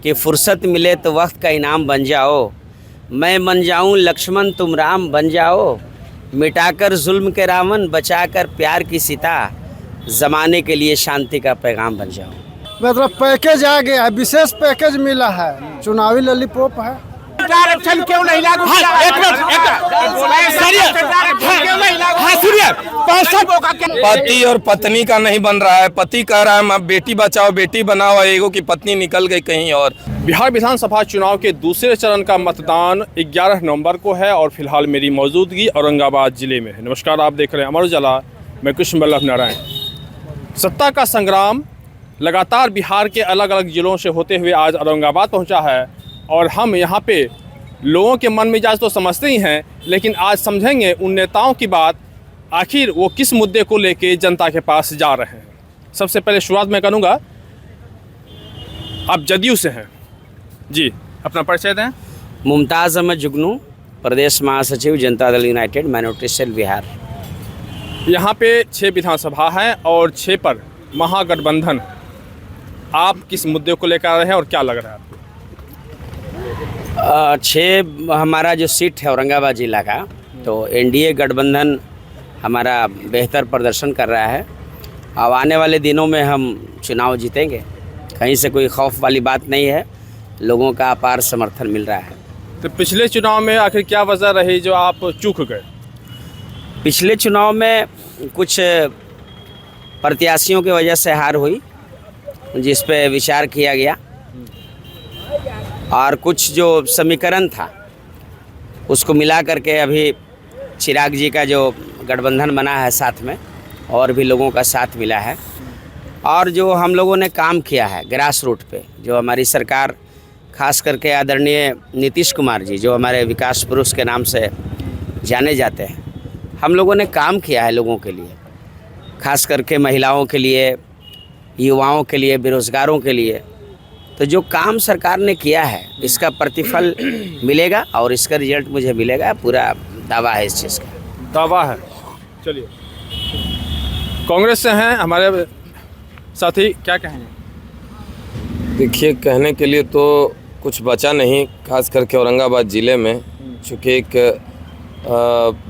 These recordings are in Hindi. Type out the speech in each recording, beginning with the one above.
कि फुर्सत मिले तो वक्त का इनाम बन जाओ, मैं बन जाऊं लक्ष्मण तुम राम बन जाओ, मिटाकर जुल्म के रावण बचाकर प्यार की सीता, ज़माने के लिए शांति का पैगाम बन जाओ। मतलब पैकेज आ गया है, विशेष पैकेज मिला है, चुनावी लॉलीपॉप है। आरक्षण क्यों नहीं लागू किया? पति और पत्नी का नहीं बन रहा है। पति कह रहा है मैं बेटी बचाओ बेटी बनाओ, एगो की पत्नी निकल गई कहीं और। बिहार विधानसभा चुनाव के दूसरे चरण का मतदान 11 नवंबर को है और फिलहाल मेरी मौजूदगी औरंगाबाद जिले में है। नमस्कार, आप देख रहे हैं अमर उजाला, मैं कृष्ण वल्लभ नारायण। सत्ता का संग्राम लगातार बिहार के अलग अलग जिलों से होते हुए आज औरंगाबाद पहुंचा है और हम यहां पे लोगों के मन मिजाज तो समझते ही हैं, लेकिन आज समझेंगे उन नेताओं की बात, आखिर वो किस मुद्दे को लेके जनता के पास जा रहे हैं। सबसे पहले शुरुआत मैं करूंगा, आप जदयू से हैं जी, अपना परिचय दें। मुमताज़ अहमद जुगनू, प्रदेश महासचिव Janata Dal United minority cell Bihar. यहाँ पे 6 विधानसभा हैं और 6 पर महागठबंधन, आप किस मुद्दे को लेकर आ रहे हैं और क्या लग रहा है आपको? 6 हमारा जो सीट है औरंगाबाद जिला का, तो एनडीए गठबंधन हमारा बेहतर प्रदर्शन कर रहा है। अब आने वाले दिनों में हम चुनाव जीतेंगे, कहीं से कोई खौफ वाली बात नहीं है, लोगों का अपार समर्थन मिल रहा है। तो पिछले चुनाव में आखिर क्या वजह रही जो आप चूक गए? पिछले चुनाव में कुछ प्रत्याशियों की वजह से हार हुई, जिस पे विचार किया गया, और कुछ जो समीकरण था उसको मिला करके अभी चिराग जी का जो गठबंधन बना है, साथ में और भी लोगों का साथ मिला है। और जो हम लोगों ने काम किया है ग्रास रूट पे, जो हमारी सरकार, खास करके आदरणीय नीतीश कुमार जी जो हमारे विकास पुरुष के नाम से जाने जाते हैं, हम लोगों ने काम किया है लोगों के लिए, खास करके महिलाओं के लिए, युवाओं के लिए, बेरोज़गारों के लिए। तो जो काम सरकार ने किया है इसका प्रतिफल मिलेगा और इसका रिजल्ट मुझे मिलेगा, पूरा दावा है इस चीज़ का। दावा है। चलिए, कांग्रेस से हैं हमारे साथी, क्या कहेंगे? देखिए, कहने के लिए तो कुछ बचा नहीं, खास करके औरंगाबाद ज़िले में, चूँकि एक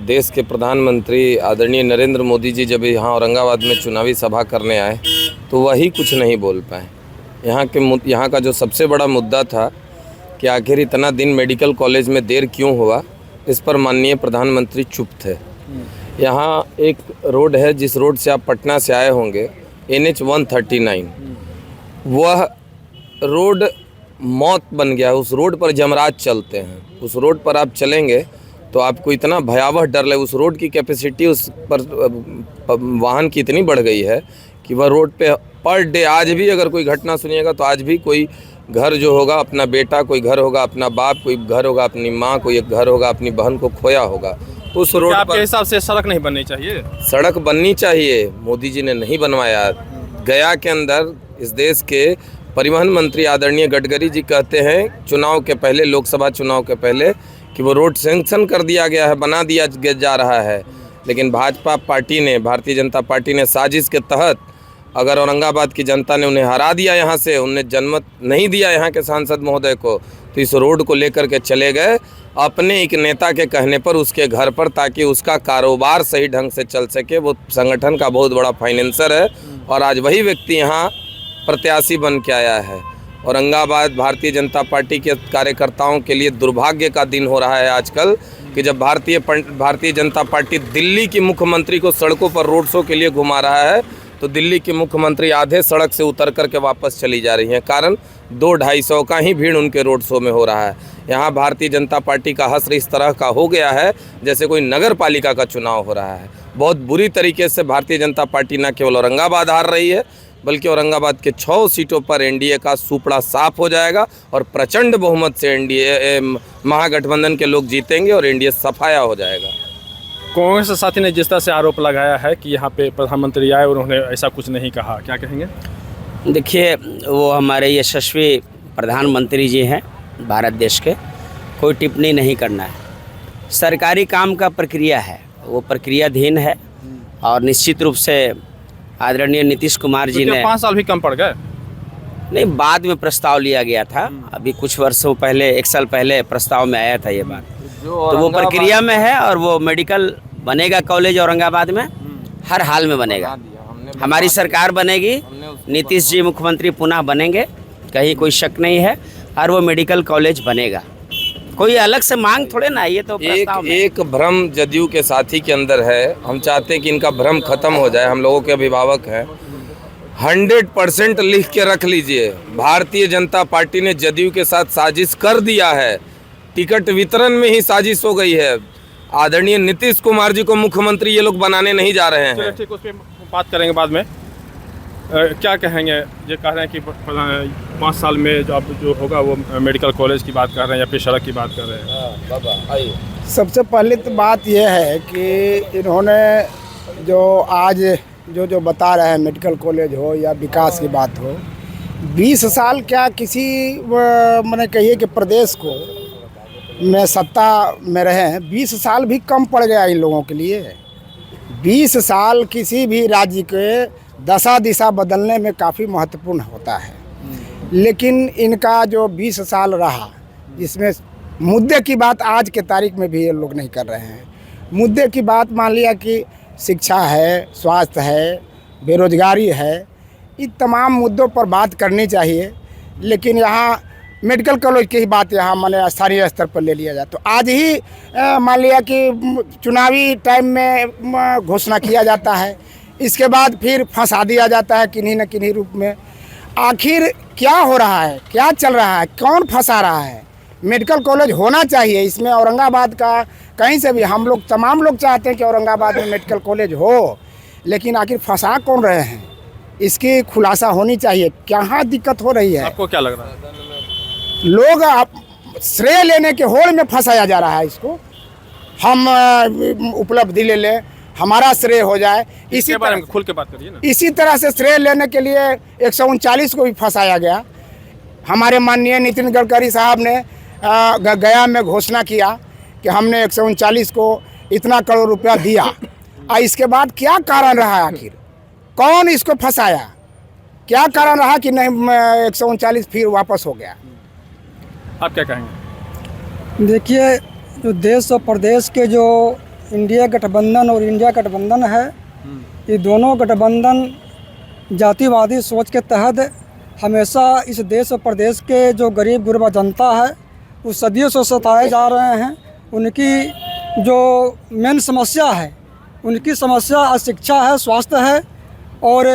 देश के प्रधानमंत्री आदरणीय नरेंद्र मोदी जी जब यहाँ औरंगाबाद में चुनावी सभा करने आए तो वही कुछ नहीं बोल पाए। यहाँ का जो सबसे बड़ा मुद्दा था कि आखिर इतना दिन मेडिकल कॉलेज में देर क्यों हुआ, इस पर माननीय प्रधानमंत्री चुप थे। यहाँ एक रोड है जिस रोड से आप पटना से आए होंगे, NH 139, वह रोड मौत बन गया। उस रोड पर जमराज चलते हैं, उस रोड पर आप चलेंगे तो आपको इतना भयावह डर लगे। उस रोड की कैपेसिटी उस पर वाहन की इतनी बढ़ गई है कि वह रोड पे पर डे, आज भी अगर कोई घटना सुनिएगा तो आज भी कोई घर जो होगा अपना बेटा, कोई घर होगा अपना बाप, कोई घर होगा अपनी माँ, कोई एक घर होगा अपनी बहन को खोया होगा। तो उस रोड आपके हिसाब से सड़क नहीं बननी चाहिए? सड़क बननी चाहिए, मोदी जी ने नहीं बनवाया। गया के अंदर इस देश के परिवहन मंत्री आदरणीय गडकरी जी कहते हैं चुनाव के पहले, लोकसभा चुनाव के पहले, कि वो रोड सैंक्शन कर दिया गया है, बना दिया जा रहा है। लेकिन भाजपा पार्टी ने, भारतीय जनता पार्टी ने साजिश के तहत, अगर औरंगाबाद की जनता ने उन्हें हरा दिया, यहाँ से उन्हें जनमत नहीं दिया यहाँ के सांसद महोदय को, तो इस रोड को लेकर के चले गए अपने एक नेता के कहने पर उसके घर पर, ताकि उसका कारोबार सही ढंग से चल सके। वो संगठन का बहुत बड़ा फाइनेंसर है और आज वही व्यक्ति यहाँ प्रत्याशी बन के आया है। औरंगाबाद भारतीय जनता पार्टी के कार्यकर्ताओं के लिए दुर्भाग्य का दिन हो रहा है आजकल, कि जब भारतीय जनता पार्टी दिल्ली की मुख्यमंत्री को सड़कों पर रोड शो के लिए घुमा रहा है, तो दिल्ली की मुख्यमंत्री आधे सड़क से उतर कर के वापस चली जा रही हैं। कारण 200-250 का ही भीड़ उनके रोड शो में हो रहा है। यहाँ भारतीय जनता पार्टी का हश्र इस तरह का हो गया है जैसे कोई नगर पालिका का चुनाव हो रहा है। बहुत बुरी तरीके से भारतीय जनता पार्टी न केवल औरंगाबाद हार रही है, बल्कि औरंगाबाद के 6 सीटों पर एनडीए का सुपड़ा साफ हो जाएगा और प्रचंड बहुमत से एनडीए महागठबंधन के लोग जीतेंगे और एनडीए सफाया हो जाएगा। कांग्रेस साथी ने जिस तरह से आरोप लगाया है कि यहाँ पे प्रधानमंत्री आए और उन्होंने ऐसा कुछ नहीं कहा, क्या कहेंगे? देखिए, वो हमारे यशस्वी प्रधानमंत्री जी हैं भारत देश के, कोई टिप्पणी नहीं करना है। सरकारी काम का प्रक्रिया है, वो प्रक्रियाधीन है और निश्चित रूप से आदरणीय नीतीश कुमार जी ने 5 साल भी कम पड़ गए। नहीं, बाद में प्रस्ताव लिया गया था। अभी कुछ वर्षों पहले, 1 साल पहले प्रस्ताव में आया था ये बात। तो वो प्रक्रिया में है और वो मेडिकल बनेगा कॉलेज औरंगाबाद में, हर हाल में बनेगा। हमारी सरकार बनेगी, नीतीश जी मुख्यमंत्री पुनः बनेंगे, कहीं कोई शक नहीं है, और वो मेडिकल कॉलेज बनेगा। कोई अलग से मांग थोड़े ना, ये तो प्रस्ताव में। एक भ्रम जदयू के साथी के अंदर है। हम चाहते हैं कि इनका भ्रम खत्म हो जाए। हम लोगों के अभिभावक हैं, 100% लिख के रख लीजिए, भारतीय जनता पार्टी ने जदयू के साथ साजिश कर दिया है। टिकट वितरण में ही साजिश हो गई है। आदरणीय नीतीश कुमार जी को मुख्यमंत्री ये लोग बनाने नहीं जा रहे हैं। ठीक, उस पर बात करेंगे बाद में। क्या कहेंगे, ये कह रहे हैं कि 5 साल में जो होगा वो मेडिकल कॉलेज की बात कर रहे हैं या फिर सड़क की बात कर रहे हैं? बाबा आइए। सबसे पहले तो बात यह है कि इन्होंने जो आज जो बता रहे हैं, मेडिकल कॉलेज हो या विकास की बात हो, 20 साल क्या किसी मैंने कहिए कि प्रदेश को में सत्ता में रहे हैं, 20 साल भी कम पड़ गया इन लोगों के लिए। 20 साल किसी भी राज्य के दशा दिशा बदलने में काफ़ी महत्वपूर्ण होता है, लेकिन इनका जो 20 साल रहा, जिसमें मुद्दे की बात आज के तारीख में भी ये लोग नहीं कर रहे हैं। मुद्दे की बात मान लिया कि शिक्षा है, स्वास्थ्य है, बेरोजगारी है, इन तमाम मुद्दों पर बात करनी चाहिए, लेकिन यहाँ मेडिकल कॉलेज की ही बात यहाँ माने स्थानीय स्तर पर ले लिया जाए। तो आज ही मान लिया कि चुनावी टाइम में घोषणा किया जाता है, इसके बाद फिर फंसा दिया जाता है किन्हीं न किन्हीं रूप में। आखिर क्या हो रहा है, क्या चल रहा है, कौन फंसा रहा है? मेडिकल कॉलेज होना चाहिए इसमें, औरंगाबाद का कहीं से भी हम लोग तमाम लोग चाहते हैं कि औरंगाबाद में मेडिकल कॉलेज हो, लेकिन आखिर फंसा कौन रहे हैं, इसकी खुलासा होनी चाहिए। कहाँ दिक्कत हो रही है? आपको क्या लग रहा है? लोग श्रेय लेने के होड़ में फंसाया जा रहा है। इसको हम उपलब्धि ले लें, हमारा श्रेय हो जाए, इसी बारे में खुल के बात करिए ना। इसी तरह से श्रेय लेने के लिए 139 को भी फंसाया गया। हमारे माननीय नितिन गडकरी साहब ने गया में घोषणा किया कि हमने 139 को इतना करोड़ रुपया दिया। इसके बाद क्या कारण रहा, आखिर कौन इसको फंसाया, क्या कारण रहा कि नहीं 139 फिर वापस हो गया? आप क्या कहेंगे? देखिए, जो देश और प्रदेश के जो इंडिया गठबंधन और इंडिया गठबंधन है, ये दोनों गठबंधन जातिवादी सोच के तहत हमेशा इस देश और प्रदेश के जो गरीब गुरबा जनता है वो सदियों से सताए जा रहे हैं। उनकी जो मेन समस्या है, उनकी समस्या अशिक्षा है, स्वास्थ्य है और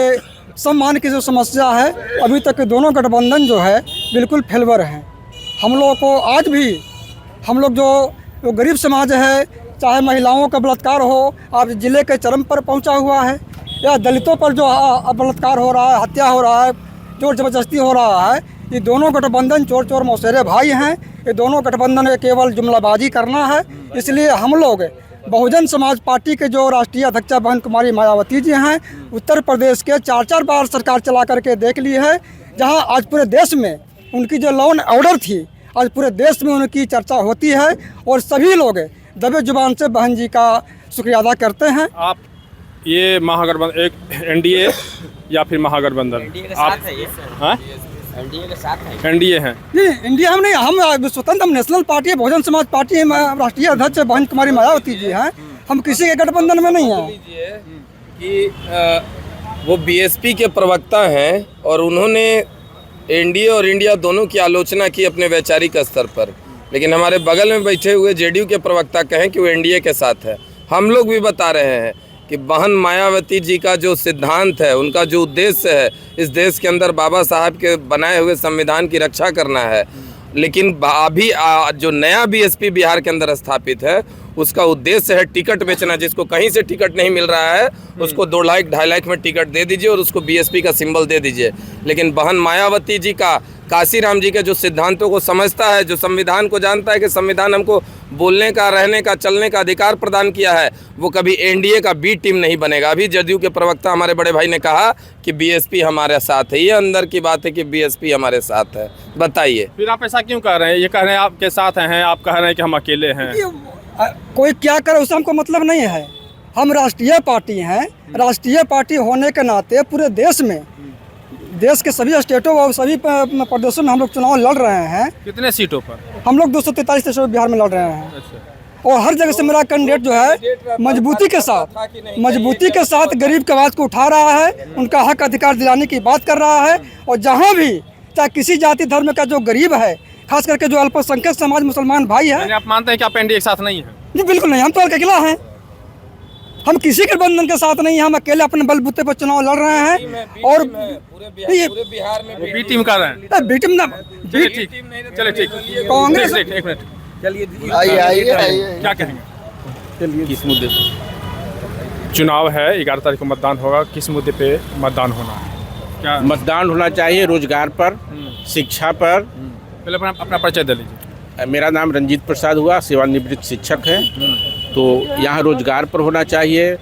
सम्मान की जो समस्या है, अभी तक दोनों गठबंधन जो है बिल्कुल फेलवर हैं। हम लोगों को आज भी, हम लोग जो गरीब समाज है, चाहे महिलाओं का बलात्कार हो, आज ज़िले के चरम पर पहुंचा हुआ है, या दलितों पर जो बलात्कार हो रहा है, हत्या हो रहा है, जोर ज़बरदस्ती हो रहा है, ये दोनों गठबंधन चोर चोर मौसेरे भाई हैं। ये दोनों गठबंधन केवल जुमलाबाजी करना है। इसलिए हम लोग बहुजन समाज पार्टी के जो राष्ट्रीय अध्यक्षा बहन कुमारी मायावती जी हैं, उत्तर प्रदेश के 4-4 बार सरकार चला करके देख ली है, जहां आज पूरे देश में उनकी जो लॉ एंड ऑर्डर थी, आज पूरे देश में उनकी चर्चा होती है और सभी लोग दबे जुबान से बहन जी का शुक्रिया अदा करते हैं। आप ये महागठबंधन, एक एनडीए या फिर महागठबंधन, आप एनडीए के साथ है? एनडीए हैं? नहीं, इंडिया हम नहीं, हम स्वतंत्र, हम नेशनल पार्टी है, बहुजन समाज पार्टी है, राष्ट्रीय अध्यक्ष बहन कुमारी मायावती जी हैं, हम किसी के गठबंधन में नहीं हैं। कि वो बीएसपी के प्रवक्ता हैं और उन्होंने एनडीए और इंडिया दोनों की आलोचना की अपने वैचारिक स्तर पर, लेकिन हमारे बगल में बैठे हुए जेडीयू के प्रवक्ता कहें कि वो एनडीए के साथ है। हम लोग भी बता रहे हैं कि बहन मायावती जी का जो सिद्धांत है, उनका जो उद्देश्य है, इस देश के अंदर बाबा साहब के बनाए हुए संविधान की रक्षा करना है। लेकिन अभी जो नया बीएसपी बिहार के अंदर स्थापित है, उसका उद्देश्य है टिकट बेचना। जिसको कहीं से टिकट नहीं मिल रहा है, उसको 2 लाख 2.5 लाख में टिकट दे दीजिए और उसको बीएसपी का सिंबल दे दीजिए। लेकिन बहन मायावती जी का, काशीराम जी के जो सिद्धांतों को समझता है, जो संविधान को जानता है कि संविधान हमको बोलने का, रहने का, चलने का अधिकार प्रदान किया है, वो कभी एनडीए का बी टीम नहीं बनेगा। अभी जदयू के प्रवक्ता हमारे बड़े भाई ने कहा कि बीएसपी हमारे साथ है। ये अंदर की बात है कि बीएसपी हमारे साथ है। बताइए फिर आप ऐसा क्यों कह रहे हैं? ये कह रहे हैं आपके साथ हैं, आप कह रहे हैं कि हम अकेले हैं। कोई क्या करे उससे हमको मतलब नहीं है। हम राष्ट्रीय पार्टी हैं, राष्ट्रीय पार्टी होने के नाते पूरे देश में देश के सभी स्टेटों और सभी प्रदेशों में हम लोग चुनाव लड़ रहे हैं। कितने सीटों पर? हम लोग 243 सीटों बिहार में लड़ रहे हैं। अच्छा। और हर जगह से मेरा कैंडिडेट जो है मजबूती के साथ गरीब की आवाज़ को उठा रहा है, उनका हक अधिकार दिलाने की बात कर रहा है। और जहाँ भी चाहे किसी जाति धर्म का जो गरीब है, खास करके जो अल्पसंख्यक समाज मुसलमान भाई है। आप मानते हैं कि आप एनडीए के साथ नहीं है? जी बिल्कुल नहीं, हम तो अकेला हैं। हम किसी गठबंधन के साथ नहीं, हम अकेले अपने बलबूते पर चुनाव लड़ रहे हैं। और पूरे बिहार में बी टीम कर रहे हैं। बी टीम ना, चलिए ठीक, कांग्रेस। एक मिनट, चलिए आइए क्या कहेंगे किस मुद्दे पे? चुनाव है, 11 तारीख को मतदान होगा, किस मुद्दे पे मतदान होना है? क्या मतदान होना चाहिए? रोजगार पर, शिक्षा पर। पहले अपना परिचय दे लीजिए। मेरा नाम रंजीत प्रसाद हुआ, सेवानिवृत्त शिक्षक है। तो यहाँ रोजगार पर होना चाहिए,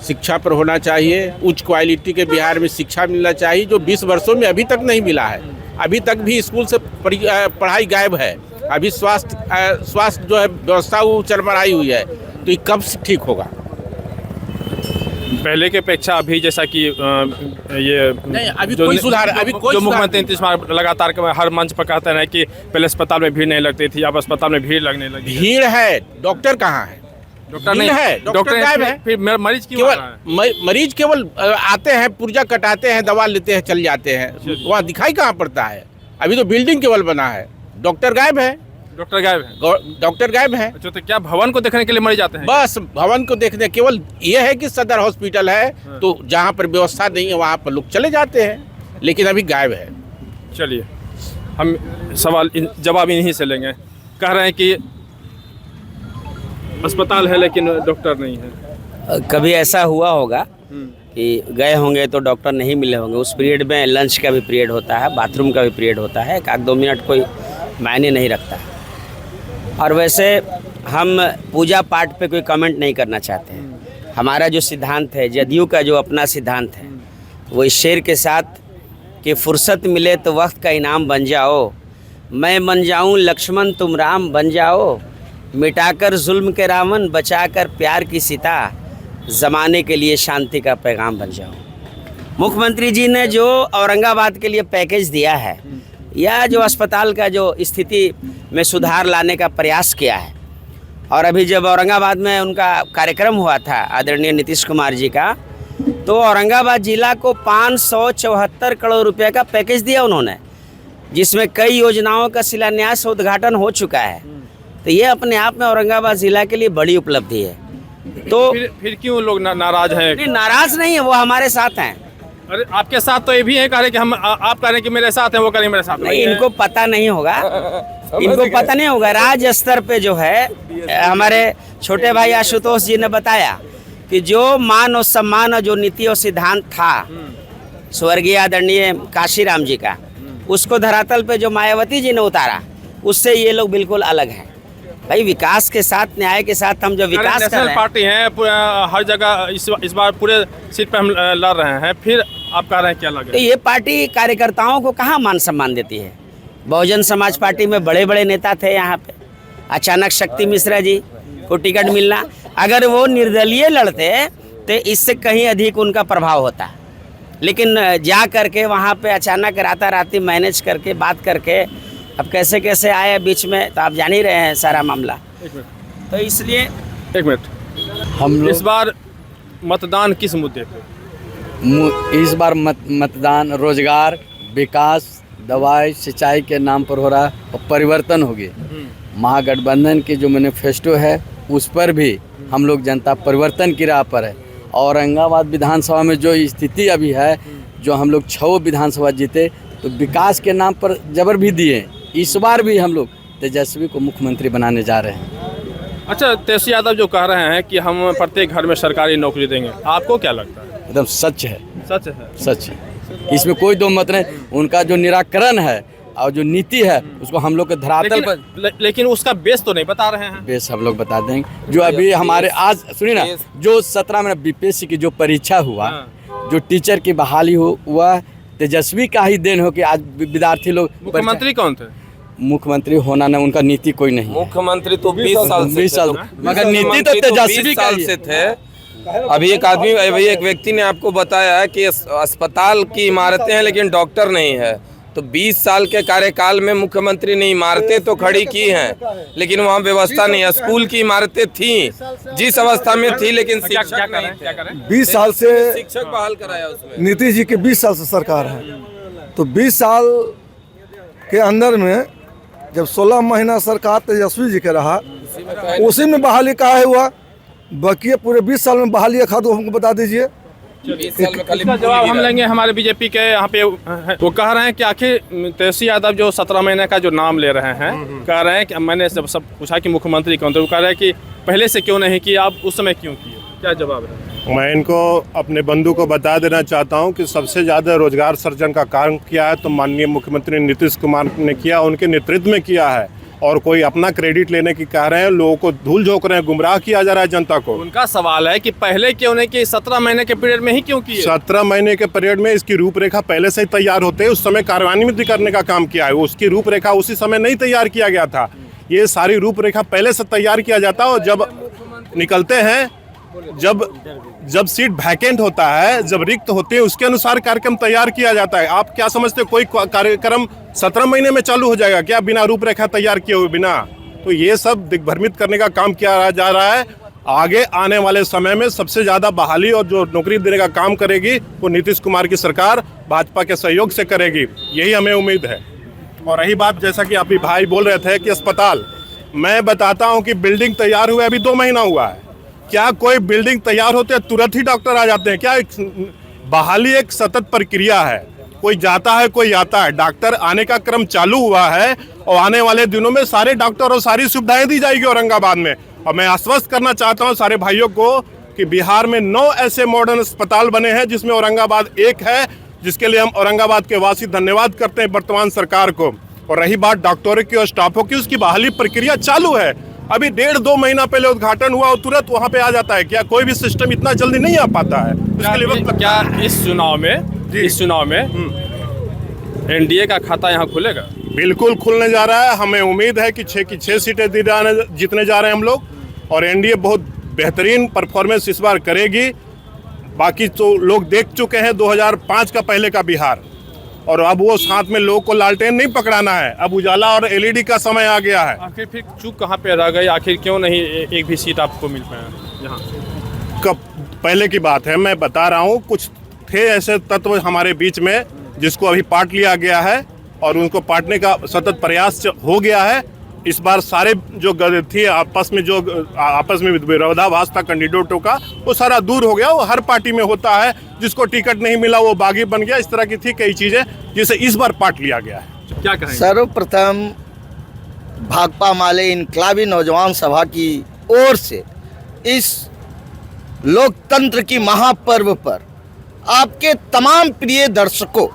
शिक्षा पर होना चाहिए। उच्च क्वालिटी के बिहार में शिक्षा मिलना चाहिए, जो 20 वर्षों में अभी तक नहीं मिला है। अभी तक भी स्कूल से पढ़ाई गायब है। अभी स्वास्थ्य जो है व्यवस्था वो चरमराई हुई है। तो ये कब से ठीक होगा? पहले के अपेक्षा अभी जैसा कि ये नहीं, अभी कोई सुधार, अभी कोई जो सुधार मुख्यमंत्री नीतीश कुमार लगातार हर मंच पर कहते हैं कि पहले अस्पताल में भीड़ नहीं लगती थी, अब अस्पताल में भीड़ लगने लगी। भीड़ है, डॉक्टर कहाँ है? डॉक्टर नहीं है, डॉक्टर गायब है। फिर मरीज क्यों आ रहा है? केवल मरीज केवल आते हैं, पुर्जा कटाते हैं, दवा लेते हैं, चल जाते हैं। वहाँ दिखाई कहाँ पड़ता है? अभी तो बिल्डिंग केवल बना है, डॉक्टर गायब है। डॉक्टर गायब है। अच्छा, तो क्या भवन को देखने के लिए मरीज आते हैं? बस भवन को देखने, केवल ये है कि सदर हॉस्पिटल है तो जहाँ पर व्यवस्था नहीं है वहाँ पर लोग चले जाते हैं, लेकिन अभी गायब है। चलिए, हम जवाब इन्हीं से लेंगे। कह रहे हैं कि अस्पताल है लेकिन डॉक्टर नहीं है। कभी ऐसा हुआ होगा कि गए होंगे तो डॉक्टर नहीं मिले होंगे। उस पीरियड में लंच का भी पीरियड होता है, बाथरूम का भी पीरियड होता है। 1-2 मिनट कोई मायने नहीं रखता है। और वैसे हम पूजा पाठ पे कोई कमेंट नहीं करना चाहते हैं। हमारा जो सिद्धांत है, जदयू का जो अपना सिद्धांत है, वो इस शेर के साथ कि फुर्सत मिले तो वक्त का इनाम बन जाओ, मैं बन जाऊं लक्ष्मण तुम राम बन जाओ, मिटाकर जुल्म के रावण बचाकर प्यार की सीता, ज़माने के लिए शांति का पैगाम बन जाओ। मुख्यमंत्री जी ने जो औरंगाबाद के लिए पैकेज दिया है, या जो अस्पताल का जो स्थिति में सुधार लाने का प्रयास किया है, और अभी जब औरंगाबाद में उनका कार्यक्रम हुआ था आदरणीय नीतीश कुमार जी का, तो औरंगाबाद जिला को 574 करोड़ रुपए का पैकेज दिया उन्होंने, जिसमें कई योजनाओं का शिलान्यास उद्घाटन हो चुका है। तो ये अपने आप में औरंगाबाद जिला के लिए बड़ी उपलब्धि है। तो फिर क्यों लोग नाराज हैं? नाराज नहीं है, वो हमारे साथ हैं। अरे आपके साथ तो ये भी है, कह रहे कि आप कह रहे हैं कि मेरे साथ हैं, वो कह रहे हैं मेरे साथ नहीं। इनको पता नहीं होगा, इनको पता नहीं होगा। राज्य स्तर पे जो है, हमारे छोटे भाई आशुतोष जी ने बताया कि जो मान और सम्मान और जो नीति और सिद्धांत था स्वर्गीय आदरणीय काशीराम जी का, उसको धरातल पे जो मायावती जी ने उतारा, उससे ये लोग बिल्कुल अलग हैं। भाई विकास के साथ, न्याय के साथ हम जो विकास कर रहे हैं। पार्टी है, हर जगह इस बार पूरे सीट पे हम लड़ रहे हैं, फिर आप कह रहे हैं क्या लगे? तो ये पार्टी कार्यकर्ताओं को कहाँ मान सम्मान देती है? बहुजन समाज पार्टी में बड़े बड़े नेता थे यहाँ पे, अचानक शक्ति मिश्रा जी को टिकट मिलना, अगर वो निर्दलीय लड़ते तो इससे कहीं अधिक उनका प्रभाव होता। लेकिन जा करके वहाँ पे अचानक राताराती मैनेज करके बात करके अब कैसे कैसे आए बीच में, तो आप जान ही रहे हैं सारा मामला। तो इसलिए एक मिनट, हम लोग इस बार मतदान किस मुद्दे पे? इस बार मतदान रोजगार, विकास, दवाई, सिंचाई के नाम पर हो रहा है और परिवर्तन होगी। महागठबंधन की जो मैनिफेस्टो है उस पर भी हम लोग जनता परिवर्तन की राह पर है। औरंगाबाद विधानसभा में जो स्थिति अभी है, जो हम लोग 6 विधानसभा जीते तो विकास के नाम पर जबर भी दिए। इस बार भी हम लोग तेजस्वी को मुख्यमंत्री बनाने जा रहे हैं। अच्छा, तेजस्वी यादव जो कह रहे हैं कि हम प्रत्येक घर में सरकारी नौकरी देंगे, आपको क्या लगता है? एकदम सच है, सच है, सच है, इसमें कोई दो मत नहीं। उनका जो निराकरण है और जो नीति है उसको हम लोग के धरातल पर, लेकिन उसका बेस तो नहीं बता रहे हैं। बेस हम लोग बता देंगे। जो अभी हमारे आज सुनिए ना, जो 17 में बीपीएससी की जो परीक्षा हुआ, जो टीचर की बहाली हुआ, तेजस्वी का ही देन हो कि आज विद्यार्थी लोग। मुख्यमंत्री कौन थे? मुख्यमंत्री होना ना, उनका नीति कोई नहीं। मुख्यमंत्री तो 20 साल मगर नीति तो तेजस्वी का से थे। अभी एक व्यक्ति ने आपको बताया है कि अस्पताल की इमारतें हैं लेकिन डॉक्टर नहीं है। तो 20 साल के कार्यकाल में मुख्यमंत्री ने इमारतें तो खड़ी की हैं लेकिन वहाँ व्यवस्था नहीं है। स्कूल की इमारतें थी जिस अवस्था में थी लेकिन शिक्षक नहीं थे। 20 साल से शिक्षक बहाल कराया उसमें। नीतीश जी के 20 साल से सरकार है, तो 20 साल के अंदर में जब 16 महीना सरकार तेजस्वी जी के रहा उसी में बहाली का हुआ। बाकी पूरे 20 साल में बहाली का तो हमको बता दीजिए। 20 साल में खाली इसका जवाब हम लेंगे हमारे बीजेपी के यहाँ पे। वो कह रहे हैं कि आखिर तेजस्वी यादव जो 17 महीने का जो नाम ले रहे हैं, कह रहे हैं कि मैंने जब सब पूछा कि मुख्यमंत्री कौन थे, वो कह रहे हैं कि पहले से क्यों नहीं किया, आप उस समय क्यों किए? क्या जवाब है? मैं इनको अपने बंधु को बता देना चाहता हूं कि सबसे ज़्यादा रोजगार सृजन का काम किया है तो माननीय मुख्यमंत्री नीतीश कुमार ने किया, उनके नेतृत्व में किया है। और कोई अपना क्रेडिट लेने की कह रहे हैं, लोगों को धूल झोंक रहे हैं, गुमराह किया जा रहा है जनता को। उनका सवाल है कि पहले क्यों नहीं कि 17 महीने के पीरियड में ही क्यों किए? 17 महीने के पीरियड में इसकी रूपरेखा पहले से ही तैयार होते हैं, उस समय कार्यान्वित करने का काम किया है। उसकी रूपरेखा उसी समय नहीं तैयार किया गया था। ये सारी रूपरेखा पहले से तैयार किया जाता है और जब निकलते हैं, जब सीट वैकेंट होता है, जब रिक्त होते हैं, उसके अनुसार कार्यक्रम तैयार किया जाता है। आप क्या समझते हैं कोई कार्यक्रम 17 महीने में चालू हो जाएगा क्या बिना रूपरेखा तैयार किए हुए बिना? तो ये सब दिग्भ्रमित करने का काम किया जा रहा है। आगे आने वाले समय में सबसे ज़्यादा बहाली और जो नौकरी देने का काम करेगी वो नीतीश कुमार की सरकार भाजपा के सहयोग से करेगी, यही हमें उम्मीद है। और रही बात, जैसा कि अभी भाई बोल रहे थे कि अस्पताल, मैं बताता हूँ कि बिल्डिंग तैयार हुए अभी 2 महीना हुआ है। क्या कोई बिल्डिंग तैयार होते हैं तुरंत ही डॉक्टर आ जाते हैं क्या? बहाली एक सतत प्रक्रिया है, कोई जाता है कोई आता है। डॉक्टर आने का क्रम चालू हुआ है और आने वाले दिनों में सारे डॉक्टर और सारी सुविधाएं दी जाएगी औरंगाबाद में। और मैं आश्वस्त करना चाहता हूं सारे भाइयों को कि बिहार में 9 ऐसे मॉडर्न अस्पताल बने हैं जिसमें औरंगाबाद एक है, जिसके लिए हम औरंगाबाद के वासी धन्यवाद करते हैं वर्तमान सरकार को। और रही बात डॉक्टरों की और स्टाफों की, उसकी बहाली प्रक्रिया चालू है। अभी 1.5-2 महीना पहले उद्घाटन हुआ और तुरंत वहाँ पे आ जाता है क्या? कोई भी सिस्टम इतना जल्दी नहीं आ पाता है। उसके लिए वक्त क्या इस चुनाव में एनडीए का खाता यहाँ खुलेगा? बिल्कुल खुलने जा रहा है। हमें उम्मीद है कि 6 की 6 सीटें जीतने जा रहे हैं हम लोग, और एनडीए बहुत बेहतरीन परफॉर्मेंस इस बार करेगी। बाकी तो लोग देख चुके हैं 2005 का पहले का बिहार, और अब वो साथ में लोगों को लालटेन नहीं पकड़ाना है, अब उजाला और एलईडी का समय आ गया है। आखिर फिर चूक कहाँ पे रह गई? आखिर क्यों नहीं एक भी सीट आपको मिल पाया यहाँ? कब पहले की बात है, मैं बता रहा हूँ। कुछ थे ऐसे तत्व हमारे बीच में जिसको अभी पाट लिया गया है और उनको पाटने का सतत प्रयास हो गया है। इस बार सारे जो थी आपस में विरोधाभास था कैंडिडेटों का, वो सारा दूर हो गया। वो हर पार्टी में होता है, जिसको टिकट नहीं मिला वो बागी बन गया। इस तरह की थी कई चीज़ें जिसे इस बार पाट लिया गया है। क्या कहें? सर्वप्रथम भाकपा माले इनकलाबी नौजवान सभा की ओर से इस लोकतंत्र की महापर्व पर आपके तमाम प्रिय दर्शकों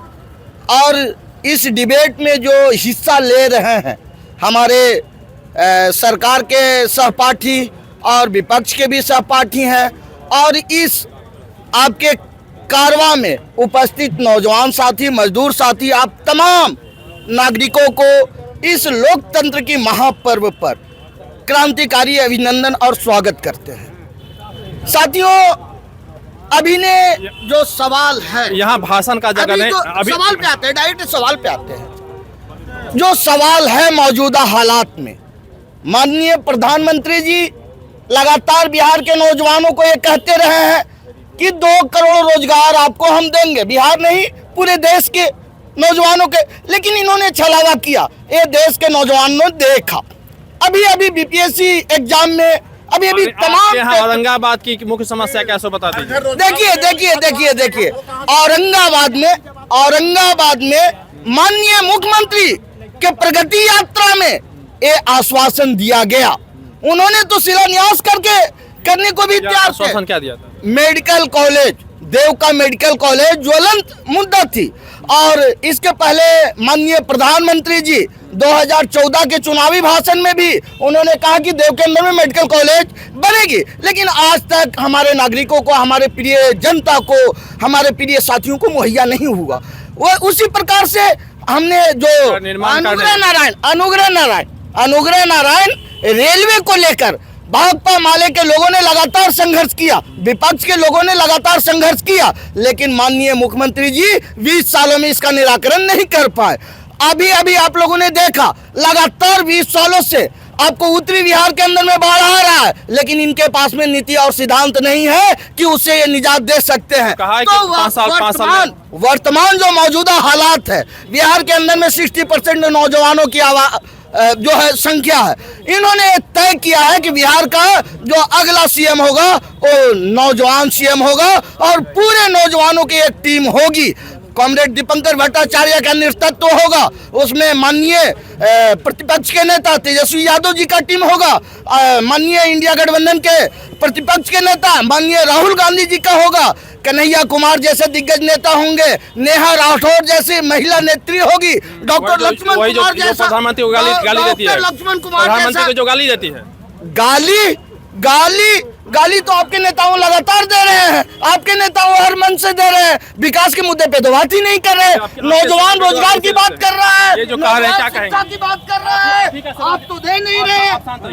और इस डिबेट में जो हिस्सा ले रहे हैं हमारे सरकार के सहपाठी और विपक्ष के भी सहपाठी हैं, और इस आपके कारवां में उपस्थित नौजवान साथी, मजदूर साथी, आप तमाम नागरिकों को इस लोकतंत्र की महापर्व पर क्रांतिकारी अभिनंदन और स्वागत करते हैं। साथियों, अभी ने जो सवाल है, यहाँ भाषण का जगह नहीं, अभी सवाल पे आते हैं, डायरेक्ट सवाल पे आते हैं। जो सवाल है मौजूदा हालात में, माननीय प्रधानमंत्री जी लगातार बिहार के नौजवानों को ये कहते रहे हैं कि 2 करोड़ रोजगार आपको हम देंगे, बिहार नहीं पूरे देश के नौजवानों के। लेकिन इन्होंने छलावा किया, ये देश के नौजवानों ने देखा। अभी बीपीएससी एग्जाम में अभी तमाम औरंगाबाद की मुख्य समस्या क्या सो बता दीजिए। देखिए औरंगाबाद में माननीय मुख्यमंत्री के प्रगति यात्रा में ये आश्वासन दिया गया। उन्होंने तो शिलान्यास करने को भी तैयार थे। आश्वासन क्या दिया था? मेडिकल कॉलेज, देव का मेडिकल कॉलेज ज्वलंत मुद्दा थी, और इसके पहले माननीय प्रधानमंत्री जी 2014 के चुनावी भाषण में भी उन्होंने कहा कि देव के अंदर में मेडिकल कॉलेज बनेगी। लेकिन आज तक हमारे नागरिकों को, हमारे प्रिय जनता को, हमारे प्रिय साथियों को मुहैया नहीं हुआ। वो उसी प्रकार से हमने जो अनुग्रह नारायण रेलवे को लेकर भाकपा माले के लोगों ने लगातार संघर्ष किया, विपक्ष के लोगों ने लगातार संघर्ष किया, लेकिन माननीय मुख्यमंत्री जी 20 सालों में इसका निराकरण नहीं कर पाए। अभी अभी आप लोगों ने देखा लगातार 20 सालों से आपको उत्तरी बिहार के अंदर में बाढ़ आ रहा है, लेकिन इनके पास में नीति और सिद्धांत नहीं है कि उससे ये निजात दे सकते हैं। तो वर्तमान जो मौजूदा हालात है, बिहार के अंदर में 60% नौजवानों की जो है संख्या है, इन्होंने तय किया है कि बिहार का जो अगला सीएम होगा वो नौजवान सीएम होगा और पूरे नौजवानों की एक टीम होगी। कॉमरेड दीपंकर भट्टाचार्य का नेतृत्व होगा, उसमें माननीय प्रतिपक्ष के नेता तेजस्वी यादव जी का टीम होगा, माननीय इंडिया गठबंधन के प्रतिपक्ष के नेता माननीय राहुल गांधी जी का होगा, कन्हैया कुमार जैसे दिग्गज नेता होंगे, नेहा राठौर जैसी महिला नेत्री होगी, डॉक्टर लक्ष्मण कुमार जैसा प्रधानमंत्री को गाली देती है, लक्ष्मण कुमार प्रधानमंत्री को जो गाली देती है, गाली तो आपके नेताओं लगातार दे रहे हैं, आपके नेताओं हर मन से दे रहे हैं, विकास के मुद्दे पे तो बात ही नहीं कर रहे, नौजवान रोजगार की बात कर रहा है, ये जो कह रहे हैं क्या कहेंगे, की बात कर रहा है, आप तो दे नहीं रहे।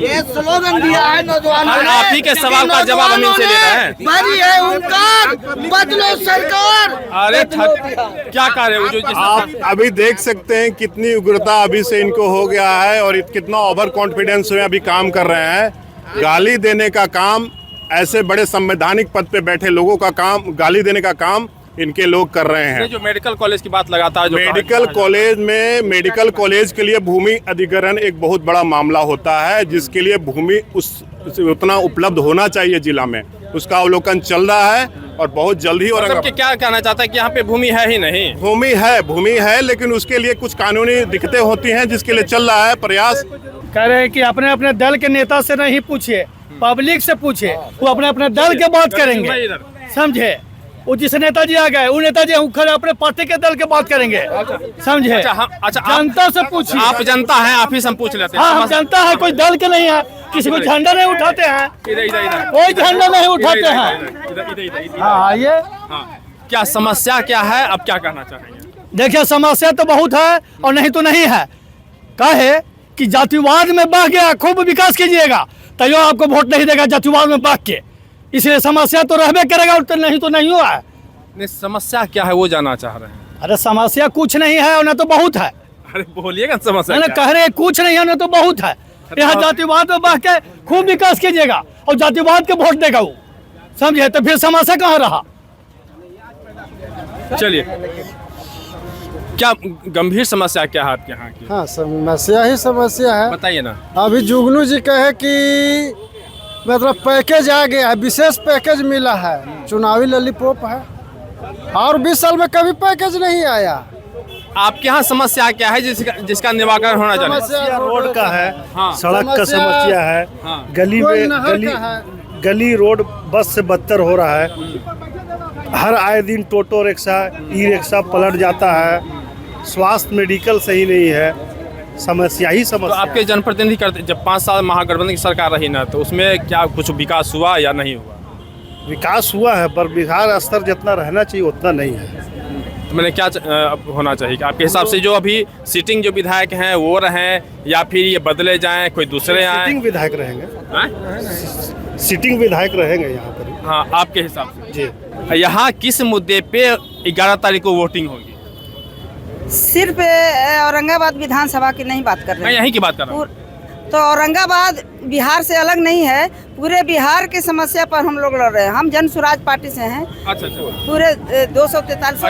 ये स्लोगन दिया है नौजवानों ने, आप ही के सवाल का जवाब हम इनसे ले रहे हैं। बड़ी है उनका, बदलो सरकार। अरे क्या कह रहे हो? आप अभी देख सकते हैं कितनी उग्रता अभी से इनको हो गया है और कितना ओवर कॉन्फिडेंस में अभी काम कर रहे हैं। गाली देने का काम, ऐसे बड़े संवैधानिक पद पे बैठे लोगों का काम, गाली देने का काम इनके लोग कर रहे हैं। जो मेडिकल कॉलेज की बात लगाता है, मेडिकल कॉलेज के लिए भूमि अधिग्रहण एक बहुत बड़ा मामला होता है, जिसके लिए भूमि उतना उपलब्ध होना चाहिए जिला में, उसका अवलोकन चल रहा है और बहुत जल्द ही। और क्या कहना चाहता है कि यहाँ पे भूमि है ही नहीं? भूमि है लेकिन उसके लिए कुछ कानूनी दिक्कतें होती हैं, जिसके लिए चल रहा है प्रयास। कह रहे हैं कि अपने अपने दल के नेता से नहीं पूछिए, पब्लिक से पूछे, वो अपने अपने दल के बात करेंगे, समझे? वो जिस नेताजी आ गए, वो नेताजी अपने पार्टी के दल के बात करेंगे, समझे? अच्छा, जनता से पूछिए। आप जनता है, आप ही से हम पूछ लेते हैं। हाँ, हम जनता है, कोई दल के नहीं है, किसी को झंडा नहीं उठाते हैं, कोई झंडा नहीं उठाते हैं। हाँ, ये क्या समस्या क्या है, अब क्या कहना चाहेंगे? देखिए, समस्या तो बहुत है और नहीं तो नहीं है। कहे कि जातिवाद में बह गया, खूब विकास कीजिएगा, तैयो आपको वोट नहीं देगा जातिवाद में बह के, इसलिए समस्या तो रहबे करेगा, तो नहीं हुआ है। नहीं, समस्या क्या है वो जानना चाह रहे हैं। अरे समस्या कुछ नहीं है और न तो बहुत है। अरे बोलिएगा समस्या। ना कह रहे कुछ नहीं है, न तो बहुत है। यहाँ जातिवाद में बह के खूब विकास कीजिएगा और जातिवाद के वोट देगा वो, समझे? तो फिर समस्या कहाँ रहा? चलिए, क्या गंभीर समस्या क्या है आपके यहाँ की? हाँ, समस्या ही समस्या है। बताइए ना। अभी जुगनू जी कहे कि मतलब पैकेज आ गया है, विशेष पैकेज मिला है, चुनावी लॉलीपॉप है, और 20 साल में कभी पैकेज नहीं आया। आपके यहाँ समस्या क्या है जिसका निवारण होना चाहिए? समस्या रोड का है, हाँ। सड़क का समस्या है, हाँ। गली रोड बस से बदतर हो रहा है। हर आए दिन टोटो रिक्शा, ई रिक्शा पलट जाता है, स्वास्थ्य मेडिकल सही नहीं है, समस्या ही समस्या। तो आपके जनप्रतिनिधि करते, जब 5 साल महागठबंधन की सरकार रही ना, तो उसमें क्या कुछ विकास हुआ या नहीं हुआ? विकास हुआ है पर बिहार स्तर जितना रहना चाहिए उतना नहीं है। तो मैंने क्या होना चाहिए आपके हिसाब से? जो अभी सिटिंग जो विधायक हैं वो रहें या फिर ये बदले जाएं, कोई दूसरे आए? सिटिंग विधायक रहेंगे, सिटिंग विधायक रहेंगे यहाँ पर। हाँ, आपके हिसाब से जी। यहाँ किस मुद्दे पे 11 तारीख को वोटिंग होगी? सिर्फ औरंगाबाद विधानसभा की नहीं बात कर रहे हैं, मैं यहीं की बात कर रहा हूँ। तो औरंगाबाद बिहार से अलग नहीं है, पूरे बिहार की समस्या पर हम लोग लड़ रहे हैं। हम जन स्वराज पार्टी से हैं। अच्छा। पूरे 243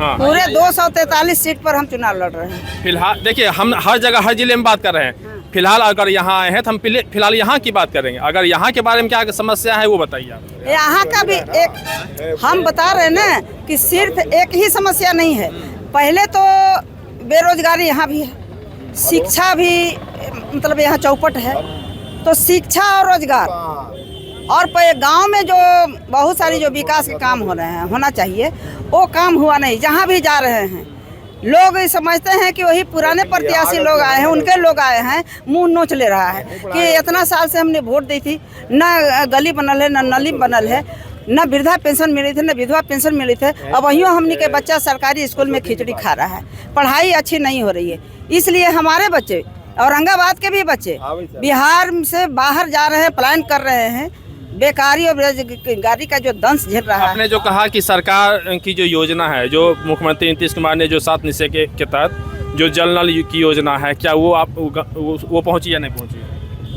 हाँ। पूरे 243 सीट पर हम चुनाव लड़ रहे हैं। फिलहाल देखिए, हम हर जगह हर जिले में बात कर रहे हैं। फिलहाल अगर यहाँ आए हैं तो हम फिलहाल यहाँ की बात करेंगे। अगर यहाँ के बारे में क्या समस्या है वो बताइए आप। यहाँ का भी एक हम बता रहे हैं ना कि सिर्फ एक ही समस्या नहीं है। पहले तो बेरोजगारी यहाँ भी है, शिक्षा भी मतलब यहाँ चौपट है। तो शिक्षा और रोजगार और गांव में जो बहुत सारी जो विकास के काम हो रहे हैं, होना चाहिए, वो काम हुआ नहीं। जहाँ भी जा रहे हैं लोग समझते हैं कि वही पुराने प्रत्याशी लोग आए हैं, उनके लोग आए हैं, मुंह नोच ले रहा है कि इतना साल से हमने वोट दी थी, न गली बनल है, न नली बनल है, न वृद्धा पेंशन मिली थी, न विधवा पेंशन मिली थी। अब वहीं हमने के बच्चा सरकारी स्कूल में खिचड़ी खा रहा है, पढ़ाई अच्छी नहीं हो रही है। इसलिए हमारे बच्चे औरंगाबाद के भी बच्चे बिहार से बाहर जा रहे हैं, पलायन कर रहे हैं। बेकारी और बेरोजगारी का जो दंश झेल रहा है। आपने जो कहा कि सरकार की जो योजना है, जो मुख्यमंत्री नीतीश कुमार ने जो 7 निश्चय के तहत जो जल नल की योजना है, क्या वो आप वो पहुंची या नहीं पहुंची?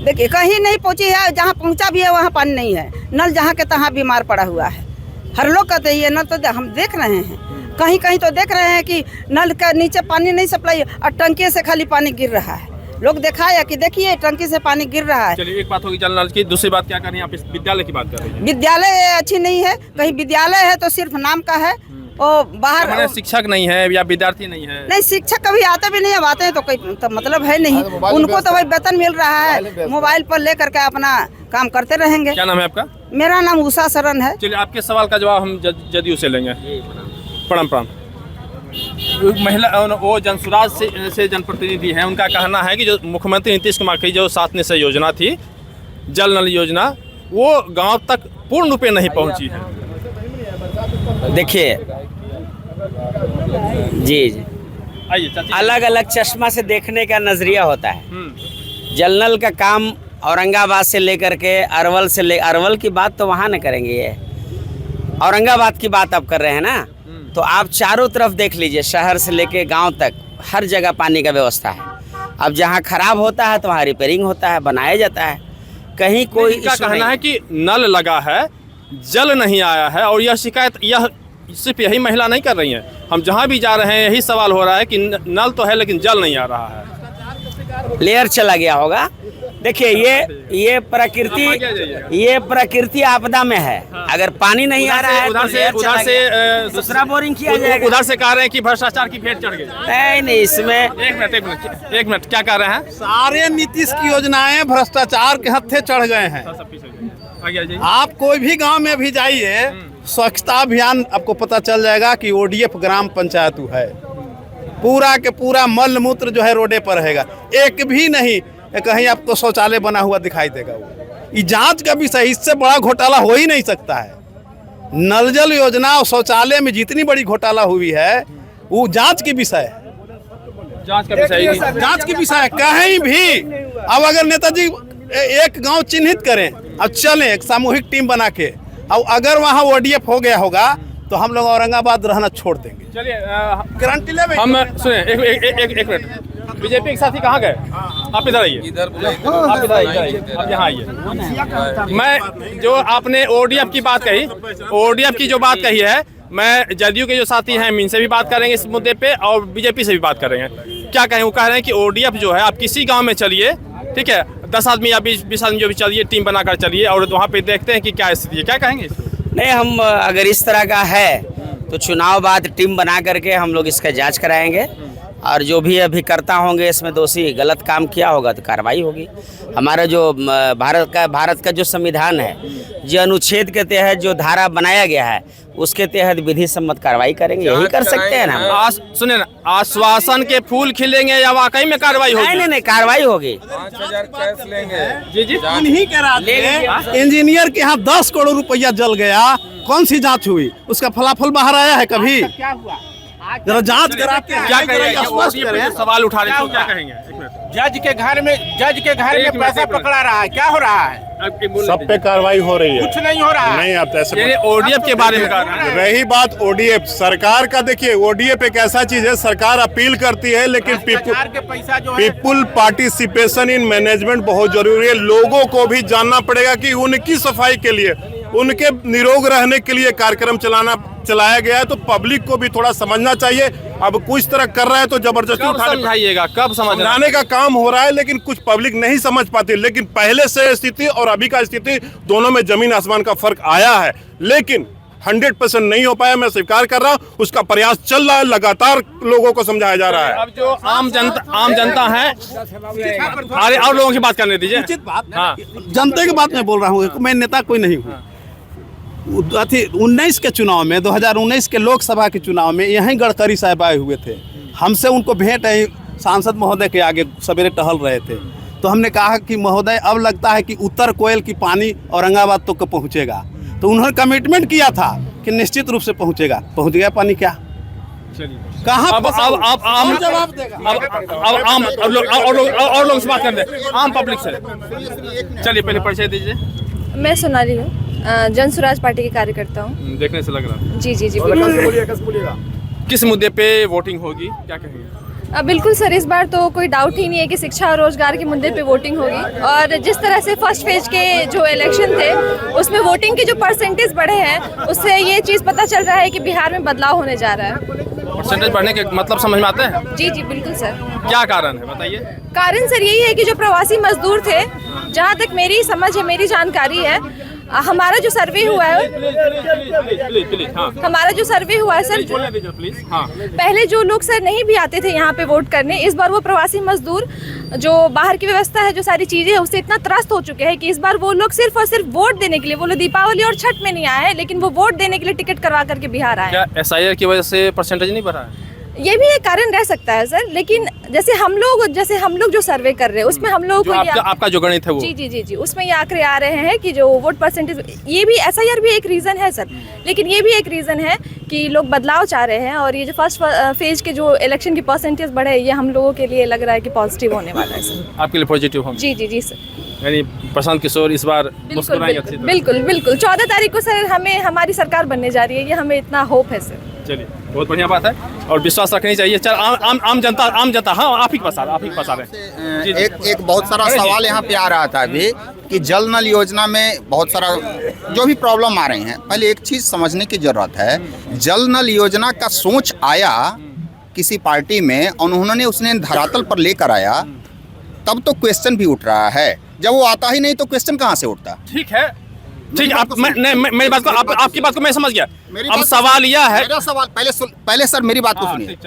देखिए कहीं नहीं पहुंची है, जहाँ पहुंचा भी है वहाँ पानी नहीं है। नल जहाँ के तहाँ बीमार पड़ा हुआ है। हर लोग कहते हैं ये नल तो हम देख रहे हैं, कहीं कहीं तो देख रहे हैं कि नल का नीचे पानी नहीं सप्लाई और टंकी से खाली पानी गिर रहा है। लोग दिखाया कि देखिए टंकी से पानी गिर रहा है। चलिए, एक बात होगी जल नल की, दूसरी बात क्या कर रही हैं आप? इस विद्यालय की बात कर रही हैं। विद्यालय अच्छी नहीं है, कहीं विद्यालय है तो सिर्फ नाम का है, और बाहर शिक्षक नहीं है या विद्यार्थी नहीं है। नहीं, शिक्षक कभी आते भी नहीं, अब आते हैं तो कोई तो मतलब है नहीं। उनको तो भाई वेतन मिल रहा है, मोबाइल पर लेकर के अपना काम करते रहेंगे। क्या नाम है आपका? मेरा नाम उषा शरण है। चलिए, आपके सवाल का जवाब हम जदयू से लेंगे। प्रणाम प्रणाम। महिला वो जनसुराज से जनप्रतिनिधि हैं, उनका कहना है कि जो मुख्यमंत्री नीतीश कुमार की जो 7 निश्चय योजना थी, जल नल योजना, वो गांव तक पूर्ण रूप नहीं पहुंची है। देखिए जी आइए, अलग अलग चश्मा से देखने का नजरिया होता है। जल नल का काम औरंगाबाद से लेकर के अरवल की बात तो वहाँ न करेंगे, ये औरंगाबाद की बात आप कर रहे हैं ना, तो आप चारों तरफ देख लीजिए, शहर से लेके गांव तक हर जगह पानी का व्यवस्था है। अब जहां खराब होता है तो वहाँ रिपेयरिंग होता है, बनाया जाता है। कहीं कोई का कहना है कि नल लगा है, जल नहीं आया है, और यह शिकायत यह सिर्फ यही महिला नहीं कर रही हैं। हम जहां भी जा रहे हैं यही सवाल हो रहा है कि नल तो है लेकिन जल नहीं आ रहा है। लेयर चला गया होगा। देखिए ये प्रकृति आपदा में है। अगर पानी नहीं आ रहा है उधर से दूसरा बोरिंग किया जाएगा। उधर से कह रहे हैं कि भ्रष्टाचार की भेंट चढ़ गई। नहीं, इसमें एक मिनट क्या कह रहे हैं? सारे नीतीश की योजनाएं भ्रष्टाचार के हत्थे चढ़ गए हैं। आप कोई भी गांव में भी जाइए, स्वच्छता अभियान आपको पता चल जाएगा कि ODF ग्राम पंचायत है। पूरा के पूरा मल मूत्र जो है रोडे पर रहेगा, एक भी नहीं कहीं आपको शौचालय बना हुआ दिखाई देगा। वो ये जांच का विषय, इससे बड़ा घोटाला हो ही नहीं सकता है। नल जल योजना और शौचालय में जितनी बड़ी घोटाला हुई है वो जांच की विषय है। जांच की विषय है कहीं भी। अब अगर नेताजी एक गांव चिन्हित करें, अब चलें एक सामूहिक टीम बना के, अब अगर वहाँ ODF हो गया होगा तो हम लोग औरंगाबाद रहना छोड़ देंगे। चलिए, गारंटी ले। हम सुने एक मिनट। बीजेपी के साथी कहाँ गए? आप इधर आइए, आप इधर आइए, आप यहाँ आइए। मैं जो आपने ODF की बात कही, ODF की जो बात कही है, मैं जदयू के जो साथी हैं इनसे भी बात करेंगे इस मुद्दे पे, और बीजेपी से भी बात करेंगे। क्या कहें? वो कह रहे हैं कि ODF जो है, आप किसी गाँव में चलिए, ठीक है, 10 आदमी या 20 आदमी जो भी चलिए, टीम बनाकर चलिए, और वहाँ पे देखते हैं कि क्या स्थिति है। क्या कहेंगे? नहीं, हम अगर इस तरह का है तो चुनाव बाद टीम बना करके हम लोग इसका जांच कराएंगे, और जो भी अभी करता होंगे इसमें दोषी गलत काम किया होगा तो कार्रवाई होगी। हमारा जो भारत का जो संविधान है, जो अनुच्छेद के तहत जो धारा बनाया गया है, उसके तहत विधि सम्मत कार्रवाई करेंगे। यही कर सकते हैं ना। सुने ना, आश्वासन के फूल खिलेंगे या वाकई में कार्रवाई होगी? नहीं, कार्रवाई होगी। 5,000 कैश लेंगे। जी इन्हीं के राज इंजीनियर के यहाँ 10 करोड़ रुपया जल गया, कौन सी जांच हुई? उसका फलाफल बाहर आया है कभी? क्या हुआ? जरा जांच कराते हैं। क्या कहेंगे? सवाल उठा रहे हैं, क्या कहेंगे? जज के घर में पैसा पकड़ा रहा है, क्या हो रहा है? सब पे कार्रवाई हो रही है, कुछ नहीं हो रहा है। नहीं आप ऐसे ODF के बारे में कह रहे हैं। रही बात ODF सरकार का, देखिए ODF एक ऐसा चीज है, सरकार अपील करती है, लेकिन पीपुल पार्टिसिपेशन इन मैनेजमेंट बहुत जरूरी है। लोगों को भी जानना पड़ेगा कि उनकी सफाई के लिए, उनके निरोग रहने के लिए कार्यक्रम चलाया गया है, तो पब्लिक को भी थोड़ा समझना चाहिए। अब कुछ तरह कर रहा है तो जबरदस्ती समझाइएगा, कब समझाने का काम हो रहा है, लेकिन कुछ पब्लिक नहीं समझ पाती। लेकिन पहले से स्थिति और अभी का स्थिति दोनों में जमीन आसमान का फर्क आया है, लेकिन 100% नहीं हो पाया, मैं स्वीकार कर रहा हूँ। उसका प्रयास चल रहा है, लगातार लोगों को समझाया जा रहा है। अब जो आम जनता है, अरे और लोगों की बात करने दीजिए। हाँ, जनता की बात मैं बोल रहा हूँ, मैं नेता कोई नहीं हूँ। 19 के चुनाव में, 2019 के लोकसभा के चुनाव में यहीं गडकरी साहब आए हुए थे। हमसे उनको भेंट है, सांसद महोदय के आगे सवेरे टहल रहे थे, तो हमने कहा कि महोदय अब लगता है कि उत्तर कोयल की पानी औरंगाबाद तक पहुँचेगा। तो उन्होंने कमिटमेंट किया था कि निश्चित रूप से पहुँचेगा। पहुँच गया पानी क्या? कहाँ अब आम जवाब देगा? अब आम और लोग से बात करते हैं आम पब्लिक से। चलिए पहले परिचय दीजिए। मैं सोनाली हूँ, जन स्वराज पार्टी की कार्यकर्ता हूँ। देखने से लग रहा है। जी जी जी किस मुद्दे पे वोटिंग होगी, क्या कहेंगे? बिल्कुल सर, इस बार तो कोई डाउट ही नहीं है कि शिक्षा और रोजगार के मुद्दे पे वोटिंग होगी। और जिस तरह से फर्स्ट फेज के जो इलेक्शन थे उसमें वोटिंग के जो परसेंटेज बढ़े हैं उससे ये चीज़ पता चल रहा है कि बिहार में बदलाव होने जा रहा है। परसेंटेज बढ़ने के मतलब समझ में आता है? जी जी बिल्कुल सर। क्या कारण है बताइए? कारण सर यही है कि जो प्रवासी मजदूर थे, जहाँ तक मेरी समझ है, मेरी जानकारी है, हमारा जो सर्वे हुआ है सर, पहले जो लोग सर नहीं भी आते थे यहाँ पे वोट करने, इस बार वो प्रवासी मजदूर जो बाहर की व्यवस्था है, जो सारी चीजें है, उससे इतना त्रस्त हो चुके हैं कि इस बार वो लोग सिर्फ और सिर्फ वोट देने के लिए, वो लोग दीपावली और छठ में नहीं आए हैं, लेकिन वो वोट देने के लिए टिकट करवा करके बिहार आए। क्या SIR की वजह से परसेंटेज नहीं बढ़ा है? ये भी एक कारण रह सकता है सर, लेकिन जैसे हम लोग जो सर्वे कर रहे हैं उसमें हम लोग को आपका जो गणित है वो जी उसमें ये आंकड़े आ रहे हैं कि जो वोट परसेंटेज, ये भी SIR भी एक रीज़न है सर, लेकिन ये भी एक रीज़न है कि लोग बदलाव चाह रहे हैं। और ये जो फर्स्ट फेज के जो इलेक्शन की परसेंटेज बढ़े, ये हम लोगों के लिए लग रहा है कि पॉजिटिव होने वाला है सर। आपके लिए पॉजिटिव होगा? जी सर। यानी प्रशांत किशोर इस बार बिल्कुल 14 तारीख को सर हमारी सरकार बनने जा रही है, ये हमें इतना होप है सर। चलिए बहुत बढ़िया बात है और विश्वास रखनी चाहिए। चल आम जनता हाँ आप ही बता रहे हैं। एक बहुत सारा सवाल यहाँ पे आ रहा था अभी कि जल नल योजना में बहुत सारा जो भी प्रॉब्लम आ रही हैं। पहले एक चीज़ समझने की ज़रूरत है, जल नल योजना का सोच आया किसी पार्टी में और उन्होंने उसने धरातल पर लेकर आया, तब तो क्वेश्चन भी उठ रहा है। जब वो आता ही नहीं तो क्वेश्चन कहाँ से उठता? ठीक है आप मेरी बात को आपकी बात को मैं समझ गया। अब सवाल यह है, मेरा सवाल पहले सर मेरी बात को सुनिए।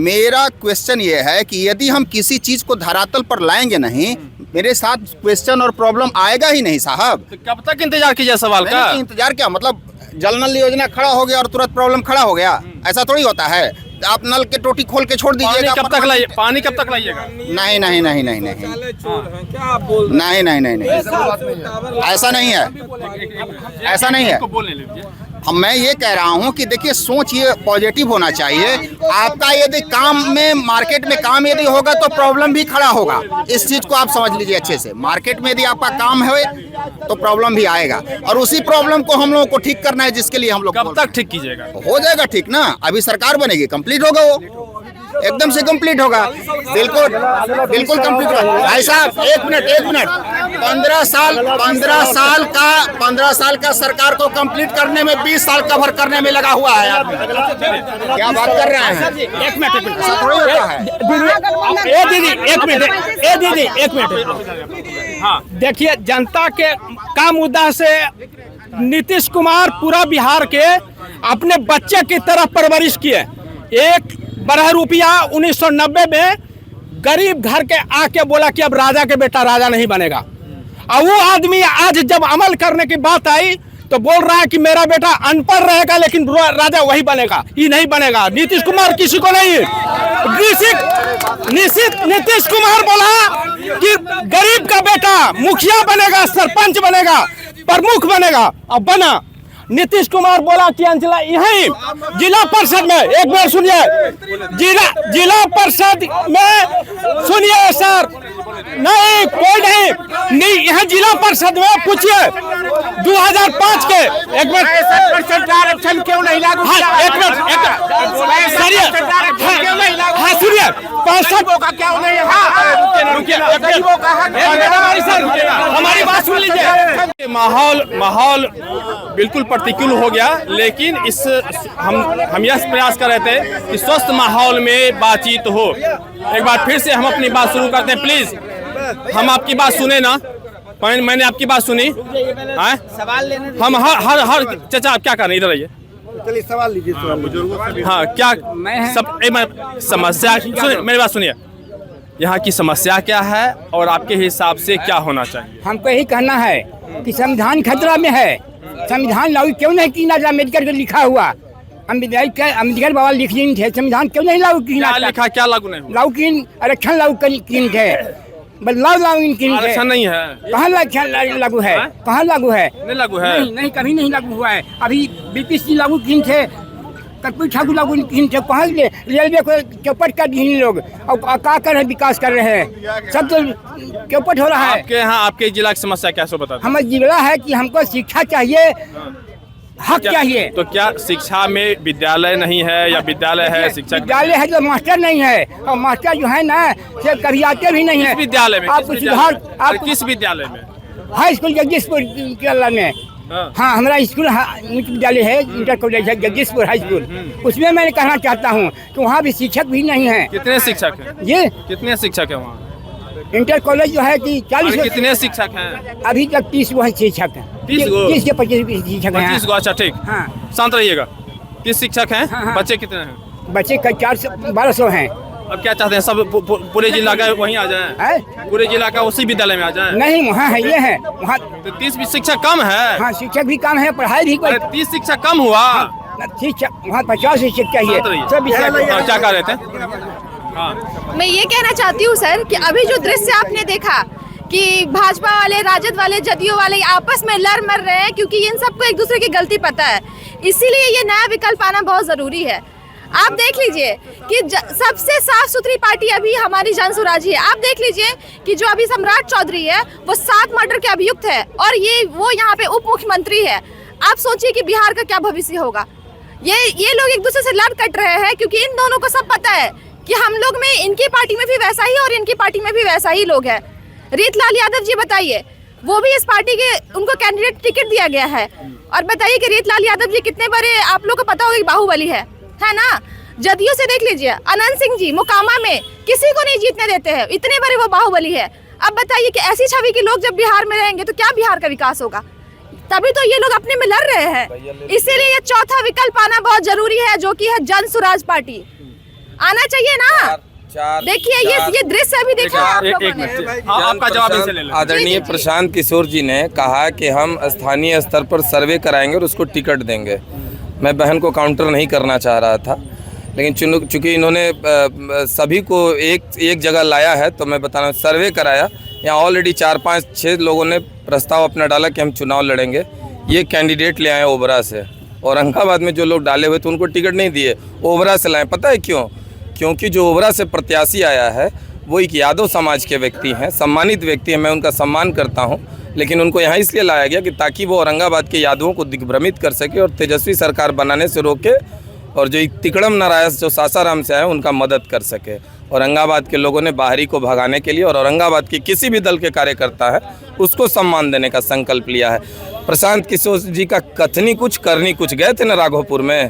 मेरा क्वेश्चन ये है कि यदि हम किसी चीज को धरातल पर लाएंगे नहीं, मेरे साथ क्वेश्चन और प्रॉब्लम आएगा ही नहीं साहब। तो कब तक इंतजार कीजिए सवाल का? इंतजार क्या मतलब, जल नल योजना खड़ा हो गया और तुरंत प्रॉब्लम खड़ा हो गया, ऐसा थोड़ी होता है। आप नल के टोटी खोल के छोड़ दीजिएगा। पानी कब तक लाइएगा? नहीं ऐसा नहीं है, ऐसा नहीं है। मैं ये कह रहा हूँ कि देखिए सोच ये पॉजिटिव होना चाहिए। आपका यदि काम में मार्केट में काम यदि होगा तो प्रॉब्लम भी खड़ा होगा। इस चीज़ को आप समझ लीजिए अच्छे से। मार्केट में यदि आपका काम है तो प्रॉब्लम भी आएगा और उसी प्रॉब्लम को हम लोगों को ठीक करना है, जिसके लिए हम लोग कब तक ठीक कीजिएगा? हो जाएगा ठीक ना, अभी सरकार बनेगी, कंप्लीट होगा, वो एकदम से कंप्लीट होगा। बिल्कुल कंप्लीट होगा। भाई साहब एक मिनट 15 साल का सरकार को कंप्लीट करने में 20 साल कवर करने में लगा हुआ है। क्या बात कर रहे हैं? एक मिनट हाँ देखिए, जनता के का मुद्दा से नीतीश कुमार पूरा बिहार के अपने बच्चे की तरह परवरिश किए। 1 रुपया 1990 में गरीब घर के आके बोला कि अब राजा के बेटा राजा नहीं बनेगा, और वो आदमी आज जब अमल करने की बात आई तो बोल रहा है कि मेरा बेटा अनपढ़ रहेगा लेकिन राजा वही बनेगा। ये नहीं बनेगा। नीतीश कुमार किसी को नहीं, नीतीश कुमार बोला कि गरीब का बेटा मुखिया बनेगा, सरपंच बनेगा, प्रमुख बनेगा, अब बना। नीतीश कुमार बोला कि अंचला यही जिला परिषद में, एक बार सुनिए, जिला परिषद में सुनिए सर, नहीं कोई नहीं यहाँ जिला परिषद में पूछिए 2005 के, एक मिनट आरक्षण क्यों नहीं लागू? एक मिनट सुनिए, 65 क्यों नहीं? हमारी बात सुन लीजिए। माहौल बिल्कुल प्रतिकूल हो गया, लेकिन इस हम यह प्रयास कर रहे थे कि स्वस्थ माहौल में बातचीत हो। एक बार फिर से हम अपनी बात शुरू करते हैं। प्लीज हम आपकी बात सुने ना, मैंने आपकी बात सुनी। सवाल लेने हम हर चाचा आप क्या कर रहे हैं? इधर आइए, चलिए सवाल लीजिए। हाँ क्या समस्या, मेरी बात सुनिए। यहाँ की समस्या क्या है और आपके हिसाब से क्या होना चाहिए? हमको यही कहना है कि संविधान खतरा में है। संविधान लागू क्यों नहीं किया? अम्बेडकर को लिखा हुआ, अम्बेडकर बाबा लिख दी थे, संविधान क्यों नहीं लागू किया? लिखा क्या लागू नहीं? लागू किन आरक्षण लागू किन थे, बदलाव लागू किन थे। आरक्षण नहीं है। कहाँ लागू है? कहाँ लागू है? नहीं लागू है। नहीं कभी नहीं लागू हुआ है। अभी BPC लागू किन थे, कपूर ठाकुर लोग इनसे कहाँ गए, रेलवे को चौपट कर दी इन लोग, और क्या कर रहे हैं, विकास कर रहे हैं, सब तो चौपट हो रहा है। आपके यहाँ आपके जिला की समस्या क्या सो बता। हमारा जिला है कि हमको शिक्षा चाहिए, हक चाहिए। तो क्या शिक्षा में विद्यालय नहीं है या विद्यालय है शिक्षा? विद्यालय है तो मास्टर नहीं है, और मास्टर जो है ना से कभी आते भी नहीं है। किस विद्यालय में? आप सुधार, आप किस विद्यालय में? हाई स्कूल जगदीशपुर केरला में। हाँ, हमारा स्कूल उच्च विद्यालय है, इंटर कॉलेज है जगदीशपुर हाई स्कूल, उसमें मैंने कहना चाहता हूँ कि वहाँ भी शिक्षक भी नहीं है। कितने शिक्षक हैं? ये कितने शिक्षक हैं वहाँ? इंटर कॉलेज जो है कि 40 कितने शिक्षक हैं? अभी तक 30 गो शिक्षक हैं। 30 गो? 30 से 25 शिक्षक हैं। 25 गो, अच्छा ठीक। हाँ, शांत रहिएगा। 30 शिक्षक हैं। हाँ। बच्चे कितने हैं? बच्चे का 400-1200 हैं। अब क्या चाहते हैं, सब पूरे जिला का वहीं आ जाए? पूरे जिला का उसी विद्यालय में आ जाए? नहीं, वहाँ है, ये है वहाँ। तो 30 शिक्षक कम है? हाँ, शिक्षक भी कम है, पढ़ाई भी। 30 शिक्षक कम हुआ? शिक्षक वहाँ 50 शिक्षक चाहिए। क्या कह रहे थे? मैं ये कहना चाहती हूँ सर कि अभी जो दृश्य आपने देखा कि भाजपा वाले, राजद वाले, जदयू वाले आपस में लड़ मर रहे हैं क्योंकि इन सबको एक दूसरे की गलती पता है, इसीलिए ये नया विकल्प आना बहुत जरूरी है। आप देख लीजिए कि सबसे साफ सुथरी पार्टी अभी हमारी जन स्वराज है। आप देख लीजिए कि जो अभी सम्राट चौधरी है वो 7 मर्डर के अभियुक्त है और वो यहाँ पे उप मुख्यमंत्री है। आप सोचिए कि बिहार का क्या भविष्य होगा। ये लोग एक दूसरे से लड़ कट रहे हैं क्योंकि इन दोनों को सब पता है कि हम लोग में, इनकी पार्टी में भी वैसा ही और इनकी पार्टी में भी वैसा ही लोग हैं। रीतलाल यादव जी बताइए, वो भी इस पार्टी के, उनको कैंडिडेट टिकट दिया गया है। और बताइए कि रीतलाल यादव जी कितने बड़े, आप लोग को पता होगा कि बाहुबली है ना। जदयू से देख लीजिए, अनंत सिंह जी मोकामा में किसी को नहीं जीतने देते हैं, इतने बड़े वो बाहुबली है। अब बताइए कि ऐसी छवि के लोग जब बिहार में रहेंगे तो क्या बिहार का विकास होगा? तभी तो ये लोग अपने में लड़ रहे हैं। इसीलिए ये चौथा विकल्प आना बहुत जरूरी है, जो कि है जन स्वराज पार्टी। आना चाहिए ना। देखिए ये दृश्य अभी देखा आप लोगों ने। आपका जवाब इनसे ले लें। आदरणीय प्रशांत किशोर जी ने कहा कि हम स्थानीय स्तर पर सर्वे कराएंगे और उसको टिकट देंगे। मैं बहन को काउंटर नहीं करना चाह रहा था, लेकिन चूँकि इन्होंने सभी को एक जगह लाया है तो मैं बता रहा हूँ, सर्वे कराया। यहाँ ऑलरेडी 4-5-6 लोगों ने प्रस्ताव अपना डाला कि हम चुनाव लड़ेंगे। ये कैंडिडेट ले आए ओबरा से, औरंगाबाद में जो लोग डाले हुए थे उनको टिकट नहीं दिए, ओबरा से लाए। पता है क्यों? क्योंकि जो ओबरा से प्रत्याशी आया है वो एक यादव समाज के व्यक्ति हैं, सम्मानित व्यक्ति हैं, मैं उनका सम्मान करता हूं, लेकिन उनको यहाँ इसलिए लाया गया कि ताकि वो औरंगाबाद के यादवों को दिग्भ्रमित कर सके और तेजस्वी सरकार बनाने से रोके, और जो तिकड़म नारायण जो सासाराम से आए उनका मदद कर सके। औरंगाबाद के लोगों ने बाहरी को भगाने के लिए और औरंगाबाद के किसी भी दल के कार्यकर्ता है उसको सम्मान देने का संकल्प लिया है। प्रशांत किशोर जी का कथनी कुछ करनी कुछ। गए थे ना राघोपुर में,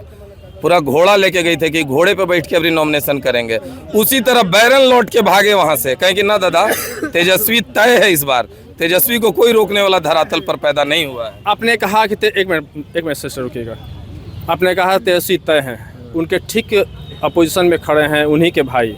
पूरा घोड़ा लेके गए थे कि घोड़े पे बैठ के अपनी नॉमिनेशन करेंगे, उसी तरह बैरन लौट के भागे वहां से, कहें कि ना दादा तेजस्वी तय है, इस बार तेजस्वी को कोई रोकने वाला धरातल पर पैदा नहीं हुआ है। आपने कहा कि एक मिनट से रुकिएगा। आपने कहा तेजस्वी तय हैं, उनके ठीक अपोजिशन में खड़े हैं उन्हीं के भाई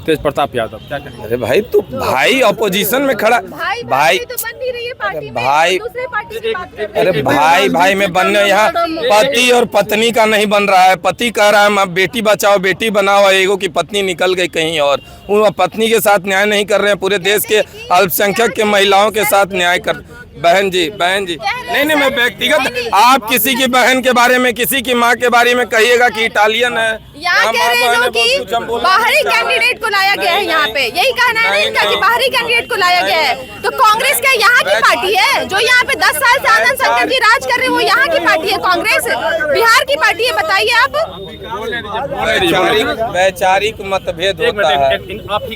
तेज प्रताप यादव, क्या कहेंगे? अरे भाई तो भाई अपोजिशन में खड़ा, भाई तो बन नहीं रही है पार्टी में, भाई दूसरे पार्टी से बात कर रहे अरे भाई में बनने, यहाँ पति और पत्नी का नहीं बन रहा है। पति कह रहा है बेटी बचाओ बेटी बनाओ, एगो की पत्नी निकल गई कहीं और, उन पत्नी के साथ न्याय नहीं कर रहे हैं, पूरे देश के अल्पसंख्यक के महिलाओं के साथ न्याय कर। बहन जी नहीं मैं व्यक्तिगत, आप किसी की बहन के बारे में, किसी की माँ के बारे में कहिएगा कि इटालियन है, यहाँ कह रहे हैं कि बाहरी कैंडिडेट को लाया गया है। यहाँ पे यही कहना है ना इनका कि बाहरी कैंडिडेट को लाया गया है। तो कांग्रेस क्या यहाँ की पार्टी है? जो यहाँ पे 10 साल से आनंद शंकर जी राज कर रहे हैं वो यहाँ की पार्टी है? कांग्रेस बिहार की पार्टी है? बताइए आप। वैचारिक मतभेद होता है।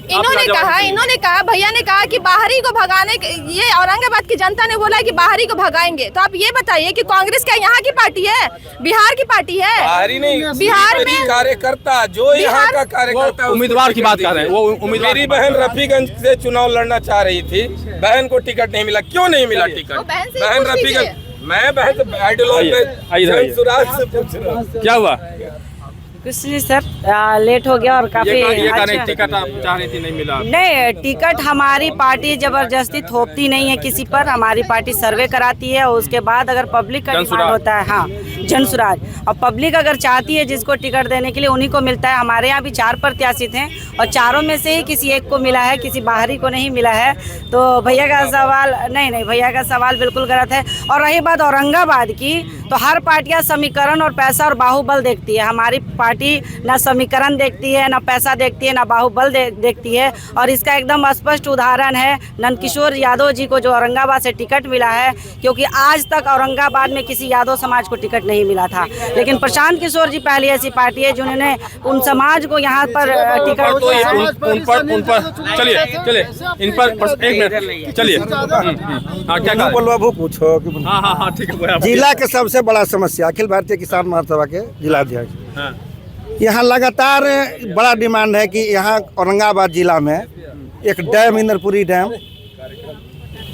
इन्होंने कहा भैया ने कहा कि बाहरी को भगाने, ये औरंगाबाद की जनता ने बोला कि बाहरी को भगाएंगे। तो आप ये बताइए कि कांग्रेस क्या यहाँ की पार्टी है? बिहार की पार्टी है? बाहरी नहीं, बिहार में कार्यकर्ता जो यहाँ का कार्यकर्ता, उम्मीदवार की बात कर रहे हैं। वो उम्मीदवार, मेरी बहन रफीगंज से चुनाव लड़ना चाह रही थी, बहन को टिकट नहीं मिला। क्यों नहीं मिला टिकट? बहन रफीगंज, मैं बहन से क्या हुआ? कुछ नहीं सर, लेट हो गया और काफी टिकट आप चाह रही थी नहीं मिला? नहीं, टिकट हमारी पार्टी जबरदस्ती थोपती नहीं है किसी पर। हमारी पार्टी सर्वे कराती है, उसके बाद अगर पब्लिक का डिमांड होता है, हाँ जनसुराज। और पब्लिक अगर चाहती है जिसको टिकट देने के लिए उन्हीं को मिलता है। हमारे यहाँ भी 4 प्रत्याशी थे और चारों में से ही किसी एक को मिला है, किसी बाहरी को नहीं मिला है। तो भैया का सवाल नहीं, भैया का सवाल बिल्कुल गलत है। और रही बात औरंगाबाद की, तो हर पार्टियाँ समीकरण और पैसा और बाहुबल देखती है। हमारी पार्टी ना समीकरण देखती है, ना पैसा देखती है, ना बाहुबल देखती है। और इसका एकदम स्पष्ट उदाहरण है नंदकिशोर यादव जी को जो औरंगाबाद से टिकट मिला है, क्योंकि आज तक औरंगाबाद में किसी यादव समाज को टिकट नहीं मिला था। लेकिन प्रशांत किशोर जी पहली ऐसी पार्टी है जिन्होंने उन समाज को यहाँ पर टिकट चलिए इन पर एक मिनट चलिए। क्या बोलबो पूछो कि हाँ ठीक है। जिला के सबसे बड़ा समस्या अखिल भारतीय किसान महासभा के जिलाध्यक्ष, यहाँ लगातार बड़ा डिमांड है कि यहाँ औरंगाबाद जिला में एक डैम, इंद्रपुरी डैम,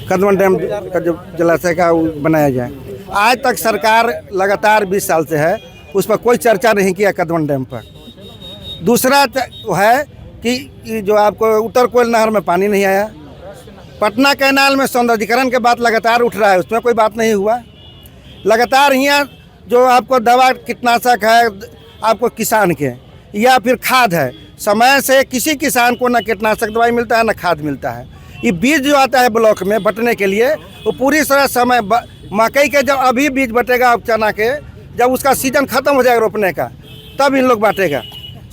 कदमन डैम का जो जलाशय का बनाया जाए। आज तक सरकार लगातार 20 साल से है, उस पर कोई चर्चा नहीं किया कदमन डैम पर। दूसरा है कि जो आपको उत्तर कोयल नहर में पानी नहीं आया, पटना कैनाल में सौंदर्यीकरण के बाद लगातार उठ रहा है, उसमें कोई बात नहीं हुआ। लगातार यहाँ जो आपको दवा कीटनाशक है आपको किसान के या फिर खाद है, समय से किसी किसान को ना कीटनाशक दवाई मिलता है ना खाद मिलता है। ये बीज जो आता है ब्लॉक में बटने के लिए, वो पूरी तरह समय मकई के जब अभी बीज बटेगा, अब चना के जब उसका सीजन ख़त्म हो जाएगा रोपने का, तब इन लोग बांटेगा।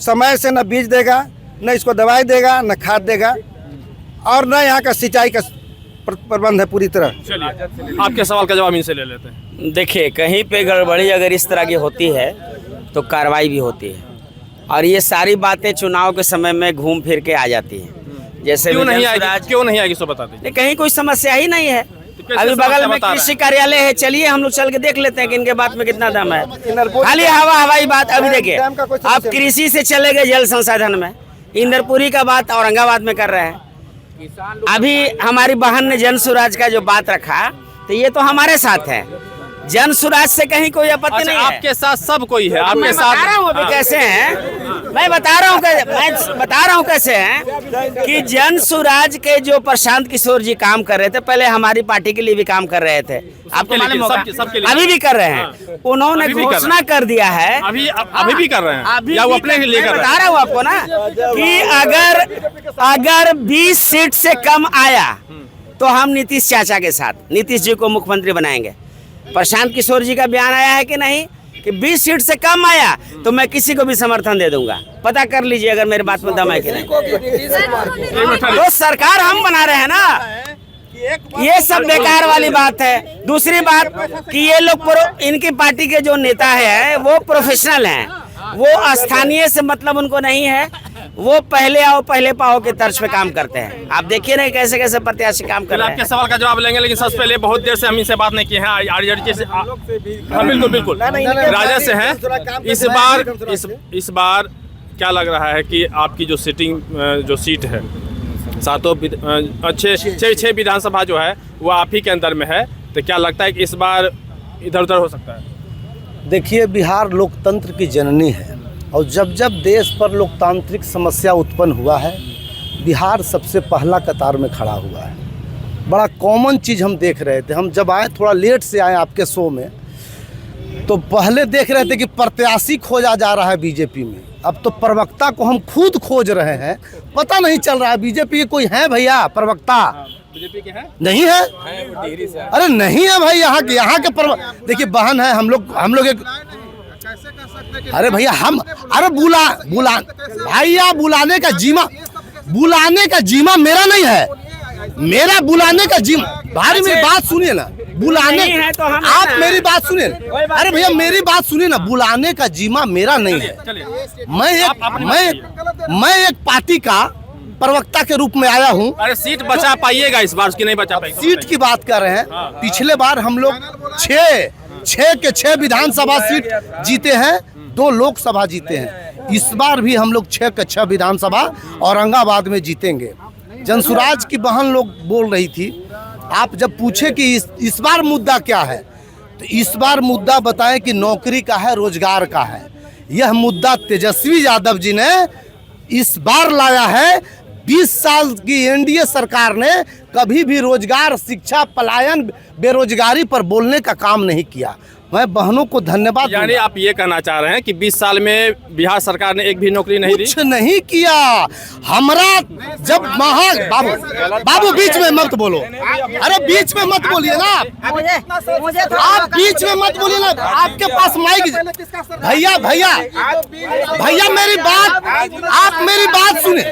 समय से न बीज देगा, न इसको दवाई देगा, न खाद देगा, और न यहाँ का सिंचाई का प्रबंध है पूरी तरह। चलिए आपके सवाल का जवाब इनसे ले लेते हैं। देखिए, कहीं पे गड़बड़ी अगर इस तरह की होती है तो कार्रवाई भी होती है, और ये सारी बातें चुनाव के समय में घूम फिर के आ जाती हैं। जैसे क्यों नहीं आएगी सो बता दीजिए। कहीं कोई समस्या ही नहीं है। अभी बगल में कृषि कार्यालय है, चलिए हम लोग चल के देख लेते हैं कि इनके बात में कितना दम है। खाली हवाई बात। अभी देखिए, आप कृषि से चले गए जल संसाधन में, इंद्रपुरी का बात औरंगाबाद में कर रहे हैं। अभी हमारी बहन ने जन सुराज का जो बात रखा, तो ये तो हमारे साथ है। जन सुराज से कहीं कोई आपत्ति नहीं है। आपके साथ सब कोई है, आपके साथ कैसे हैं, मैं बता रहा हूँ कैसे हैं कि जन सुराज के जो प्रशांत किशोर जी काम कर रहे थे, पहले हमारी पार्टी के लिए भी काम कर रहे थे, आपको मालूम होगा, अभी भी कर रहे हैं। उन्होंने घोषणा कर दिया है, अभी भी कर रहे हैं, या वो अपने लिए कर रहे हैं। बता रहा हूँ आपको ना कि अगर 20 सीट से कम आया तो हम नीतीश चाचा के साथ नीतीश जी को मुख्यमंत्री बनाएंगे। प्रशांत किशोर जी का बयान आया है कि नहीं कि 20 सीट से कम आया तो मैं किसी को भी समर्थन दे दूंगा। पता कर लीजिए अगर मेरी बात में दम है कि नहीं। तो सरकार हम बना रहे हैं ना, ये सब बेकार वाली बात है। दूसरी बात कि ये लोग इनकी पार्टी के जो नेता है वो प्रोफेशनल हैं, वो स्थानीय से मतलब उनको नहीं है, वो पहले आओ पहले पाओ के तर्ज पे काम करते हैं। आप देखिए ना कैसे कैसे प्रत्याशी काम कर रहे हैं। आपके सवाल का जवाब लेंगे, लेकिन सबसे पहले बहुत देर से हम इनसे बात नहीं किए हैं। आरजेडी से हाँ बिल्कुल राजा से हैं। इस बार क्या लग रहा है कि आपकी जो जो सीट है, सातों 6 विधानसभा जो है वो आप ही के अंदर में है, तो क्या लगता है कि इस बार इधर उधर हो सकता है? देखिए, बिहार लोकतंत्र की जननी है, और जब जब देश पर लोकतांत्रिक समस्या उत्पन्न हुआ है, बिहार सबसे पहला कतार में खड़ा हुआ है। बड़ा कॉमन चीज़ हम देख रहे थे। हम जब आए, थोड़ा लेट से आए आपके शो में, तो पहले देख रहे थे कि प्रत्याशी खोजा जा रहा है बीजेपी में। अब तो प्रवक्ता को हम खुद खोज रहे हैं, पता नहीं चल रहा है बीजेपी के कोई है भैया प्रवक्ता? बीजेपी के हैं? नहीं है। अरे नहीं है भाई, यहाँ के देखिए बहन है, हम लोग एक, अरे भैया अरे भैया बुलाने का जीमा मेरा नहीं है, मेरा बुलाने का जीमा। भाई मेरी बात सुनिए ना, बुलाने है तो आप मेरी बात सुनिए। अरे भैया मेरी बात सुनिए ना, बुलाने का जीमा मेरा नहीं है। मैं एक पार्टी का प्रवक्ता के रूप में आया हूँ। अरे सीट बचा पाइएगा इस बार, उसकी नहीं बचा पाएगा। सीट की बात कर रहे हैं, पिछले बार हम लोग 6 विधानसभा सीट जीते हैं, 2 लोकसभा जीते हैं। इस बार भी हम लोग 6 के 6 विधानसभा औरंगाबाद में जीतेंगे। जनसुराज की बहन लोग बोल रही थी, आप जब पूछे कि इस बार मुद्दा क्या है, तो इस बार मुद्दा बताएं कि नौकरी का है, रोजगार का है। यह मुद्दा तेजस्वी यादव जी ने इस बार लाया है। 20 साल की एनडीए सरकार ने कभी भी रोजगार, शिक्षा, पलायन, बेरोजगारी पर बोलने का काम नहीं किया। मैं बहनों को धन्यवाद यानी दूंगा। आप ये कहना चाह रहे हैं कि 20 साल में बिहार सरकार ने एक भी नौकरी नहीं दी? कुछ नहीं किया। हमरा जब बाबू बीच में मत बोलो, अरे बीच में मत बोलिए ना, आप बीच में मत बोलिए ना, आपके पास माइक। भैया भैया भैया मेरी बात, आप मेरी बात सुने।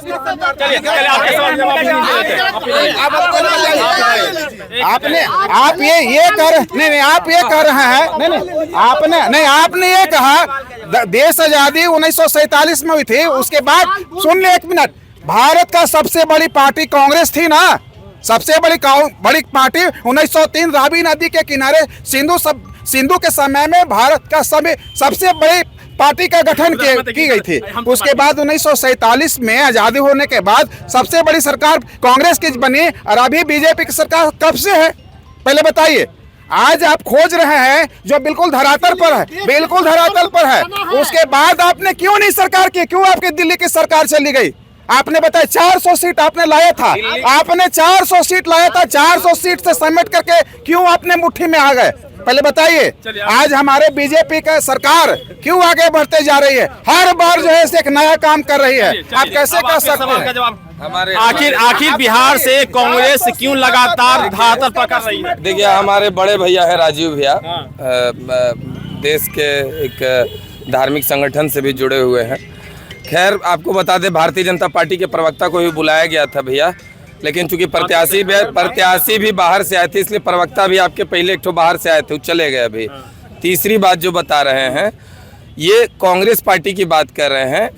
आप ये कर नहीं, आप ये कर रहे हैं, आपने ये कहा देश आजादी 1947 में हुई थी, उसके बाद सुन ले एक मिनट, भारत का सबसे बड़ी पार्टी कांग्रेस थी ना, सबसे बड़ी पार्टी 1903 रावी नदी के किनारे सिंधु के समय में भारत का सबसे बड़ी पार्टी का गठन की गई थी। उसके बाद 1947 में आजादी होने के बाद सबसे बड़ी सरकार कांग्रेस की बनी, और अभी बीजेपी की सरकार कब से है पहले बताइए। आज आप खोज रहे हैं जो बिल्कुल धरातल पर है, बिल्कुल धरातल पर है। उसके बाद आपने क्यों नहीं सरकार की, क्यों आपकी दिल्ली की सरकार चली गई? आपने बताया 400 सीट आपने लाया था, आपने 400 सीट लाया था, 400 सीट से समेट करके क्यों आपने मुट्ठी में आ गए पहले बताइए। आज हमारे बीजेपी का सरकार क्यों आगे बढ़ते जा रही है, हर बार जो है एक नया काम कर रही है। आप कैसे कर सकते हैं? आखिर बिहार से कांग्रेस क्यों लगातार धरातल पर कर रही है? देखिए, हमारे बड़े भैया है राजीव भैया, देश के एक धार्मिक संगठन से भी जुड़े हुए हैं। खैर, आपको बता दें, भारतीय जनता पार्टी के प्रवक्ता को भी बुलाया गया था भैया, लेकिन चूंकि प्रत्याशी भी बाहर से आए थे, इसलिए प्रवक्ता भी आपके पहले एक बाहर से आए थे, चले गए। अभी तीसरी बात जो बता रहे हैं, ये कांग्रेस पार्टी की बात कर रहे हैं।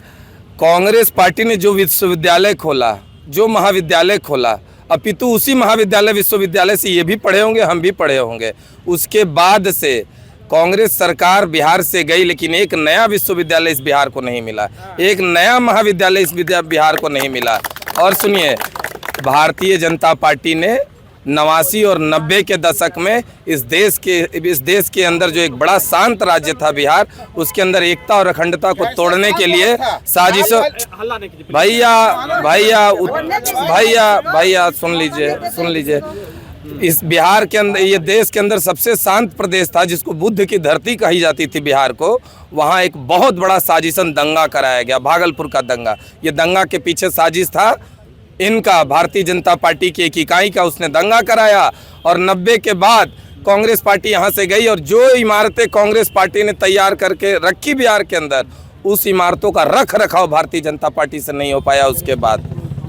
कांग्रेस पार्टी ने जो विश्वविद्यालय खोला, जो महाविद्यालय खोला, अपितु उसी महाविद्यालय विश्वविद्यालय से ये भी पढ़े होंगे, हम भी पढ़े होंगे। उसके बाद से कांग्रेस सरकार बिहार से गई, लेकिन एक नया विश्वविद्यालय इस बिहार को नहीं मिला, एक नया महाविद्यालय इस बिहार को नहीं मिला। और सुनिए, भारतीय जनता पार्टी ने 89 और 90 के दशक में इस देश के अंदर जो एक बड़ा शांत राज्य था बिहार, उसके अंदर एकता और अखंडता को तोड़ने के लिए साजिशों। भैया सुन लीजिए, इस बिहार के अंदर, ये देश के अंदर सबसे शांत प्रदेश था, जिसको बुद्ध की धरती कही जाती थी बिहार को। वहाँ एक बहुत बड़ा साजिशन दंगा कराया गया, भागलपुर का दंगा। ये दंगा के पीछे साजिश था इनका, भारतीय जनता पार्टी की एक इकाई का, उसने दंगा कराया। और 90 के बाद कांग्रेस पार्टी यहाँ से गई, और जो इमारतें कांग्रेस पार्टी ने तैयार करके रखी बिहार के अंदर, उस इमारतों का रख रखाव भारतीय जनता पार्टी से नहीं हो पाया। उसके बाद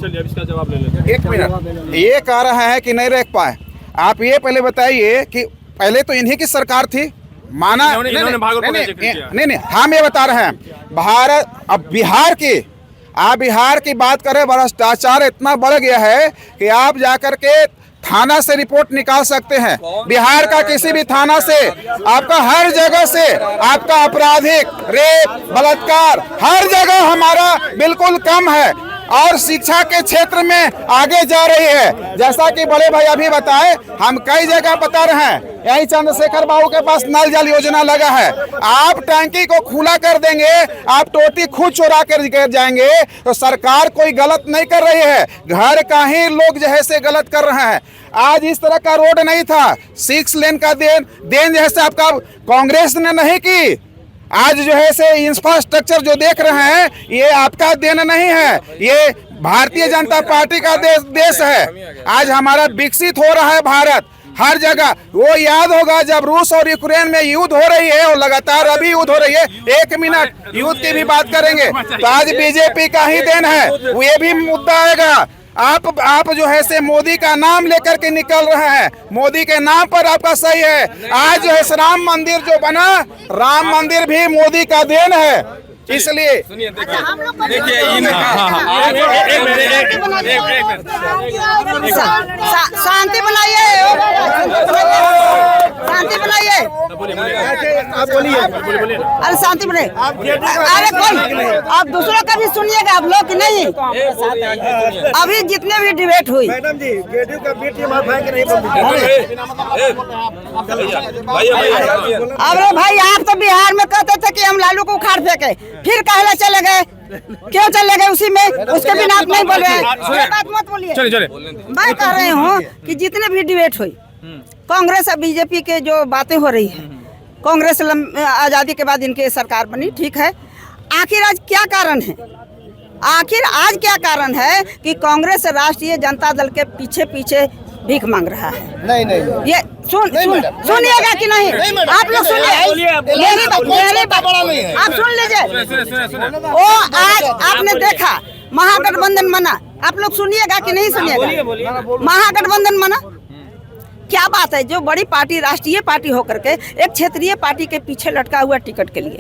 चलिए अब इसका जवाब ले लेते हैं। एक मिनट, ये कह रहा है कि नहीं रख पाए। आप ये पहले बताइए कि पहले तो इन्हीं की सरकार थी, माना नहीं, हम ये बता रहे हैं भारत, अब बिहार की बात करें, भ्रष्टाचार इतना बढ़ गया है कि आप जाकर के थाना से रिपोर्ट निकाल सकते हैं। बिहार का किसी भी थाना से आपका, हर जगह से आपका आपराधिक, रेप, बलात्कार हर जगह हमारा बिल्कुल कम है, और शिक्षा के क्षेत्र में आगे जा रही है। जैसा कि बड़े भाई अभी बताए, हम कई जगह बता रहे हैं, यही चंद्रशेखर बाबू के पास नल जल योजना लगा है। आप टैंकी को खुला कर देंगे, आप टोटी खुद चुरा कर जाएंगे, तो सरकार कोई गलत नहीं कर रही है, घर का ही लोग जो है से गलत कर रहे हैं। आज इस तरह का रोड नहीं था, 6 लेन का देन जैसे आपका कांग्रेस ने नहीं की। आज जो है से इंफ्रास्ट्रक्चर जो देख रहे हैं, ये आपका देन नहीं है, ये भारतीय जनता पार्टी का देश है। आज हमारा विकसित हो रहा है भारत हर जगह। वो याद होगा जब रूस और यूक्रेन में युद्ध हो रही है, और लगातार अभी युद्ध हो रही है, 1 मिनट युद्ध की भी बात करेंगे तो आज बीजेपी का ही देन है, ये भी मुद्दा आएगा। आप जो है से मोदी का नाम लेकर के निकल रहे हैं, मोदी के नाम पर आपका सही है। आज जो है राम मंदिर जो बना, राम मंदिर भी मोदी का देन है। इसलिए शांति बनाइए, शांति बनाइए, आप बोलिए। अरे शांति बनाइए। अरे कोई आप दूसरों का भी सुनिएगा, आप लोग की नहीं। अभी जितने भी डिबेट हुई, मैडम जी, गेटू का बीट ये मार के नहीं अरे भाई आप तो बिहार में कहते थे कि हम लालू को उखाड़ फेंके, फिर कहला चले गए, क्यों चले गए उसी में? उसके बिना आप नहीं बोल रहे हैं, ये बात मत बोलिए। मैं कह रही हूँ कि जितने भी डिबेट हुई, कांग्रेस और बीजेपी के जो बातें हो रही है, कांग्रेस आज़ादी के बाद इनकी सरकार बनी, ठीक है। आखिर आज क्या कारण है? आखिर आज क्या कारण है कि कांग्रेस राष्ट्रीय जनता दल के पीछे पीछे भीख मांग रहा है? नहीं ये सुनिएगा कि नहीं? आप लोग सुनिए, आप सुन लीजिए। वो आज आपने देखा महागठबंधन बना, आप लोग सुनिएगा कि नहीं सुनिएगा? महागठबंधन बना, क्या बात है? जो बड़ी पार्टी, राष्ट्रीय पार्टी होकर के एक क्षेत्रीय पार्टी के पीछे लटका हुआ टिकट के लिए,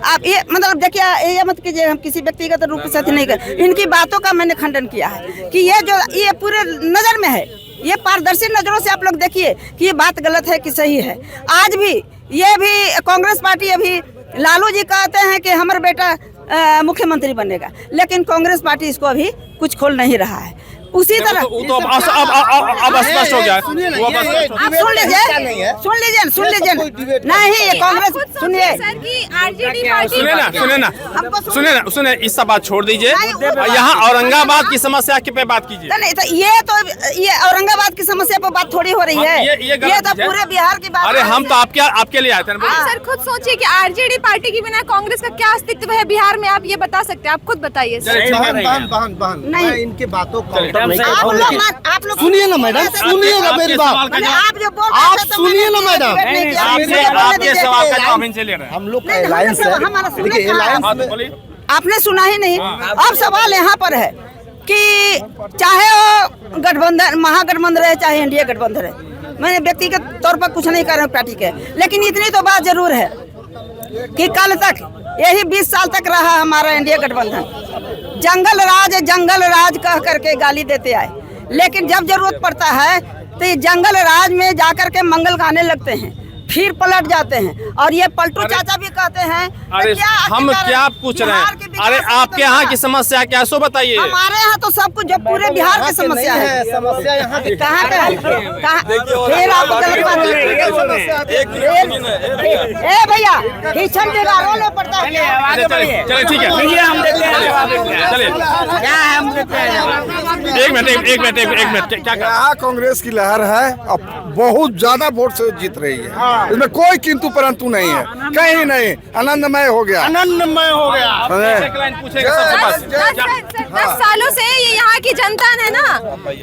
आप ये मतलब देखिए, ये मत कीजिए, हम किसी व्यक्तिगत रूप से नहीं कर, इनकी बातों का मैंने खंडन किया है कि ये पूरे नजर में है, ये पारदर्शी नजरों से आप लोग देखिए कि ये बात गलत है कि सही है। आज भी ये भी कांग्रेस पार्टी, अभी लालू जी कहते हैं कि हमारा बेटा मुख्यमंत्री बनेगा, लेकिन कांग्रेस पार्टी इसको अभी कुछ खोल नहीं रहा है। उसी तरह तो अब स्पष्ट हो गया। आप सुन लीजिए नहीं, ये कांग्रेस सुनिए, सुने इस सब बात छोड़ दीजिए, यहाँ औरंगाबाद की समस्या पे बात कीजिए। नहीं तो ये औरंगाबाद की समस्या पर बात थोड़ी हो रही है, ये तो पूरे बिहार की बात। अरे हम तो आपके लिए आए थे। सर खुद सोचिए कि आरजेडी पार्टी के बिना कांग्रेस का क्या अस्तित्व है बिहार में, आप ये बता सकते हैं? आप खुद बताइए। नहीं, इनकी बातों को आप लोग सुनिए ना मैडम, सुनिए ना मेरी बात, आप जो बोल आप सुनिए ना मैडम। आपके सवाल का जवाब इनसे ले रहे हैं हम लोग का अलायंस है, देखिए अलायंस आपने सुना ही नहीं। अब सवाल यहाँ पर है कि चाहे वो गठबंधन, महागठबंधन रहे, चाहे इंडिया गठबंधन रहे, मैं व्यक्तिगत तौर पर कुछ नहीं कर रहा हूँ पार्टी के, लेकिन इतनी तो बात जरूर है कि कल तक यही 20 साल तक रहा हमारा इंडिया गठबंधन, जंगल राज कह करके गाली देते आए, लेकिन जब जरूरत पड़ता है तो ये जंगल राज में जाकर के मंगल गाने लगते हैं, फिर पलट जाते हैं। और ये पलटू चाचा भी कहते हैं। अरे हम क्या पूछ रहे हैं? अरे आपके यहाँ की समस्या क्या, सो बताइए। हमारे यहाँ तो सब कुछ, जो पूरे बिहार की समस्या है, समस्या यहाँ कहाँ पे है? फिर आप भैया किचन बिगाड़ो ले पड़ता है। चलिए ठीक है, चलिए एक मिनट क्या यहाँ कांग्रेस की लहर है, अब बहुत ज्यादा वोट से जीत रही है, इसमें कोई किंतु परंतु नहीं है, कहीं नहीं, आनंदमय हो गया, आनंदमय हो गया। 10 सालों से ये यहाँ की जनता है ना,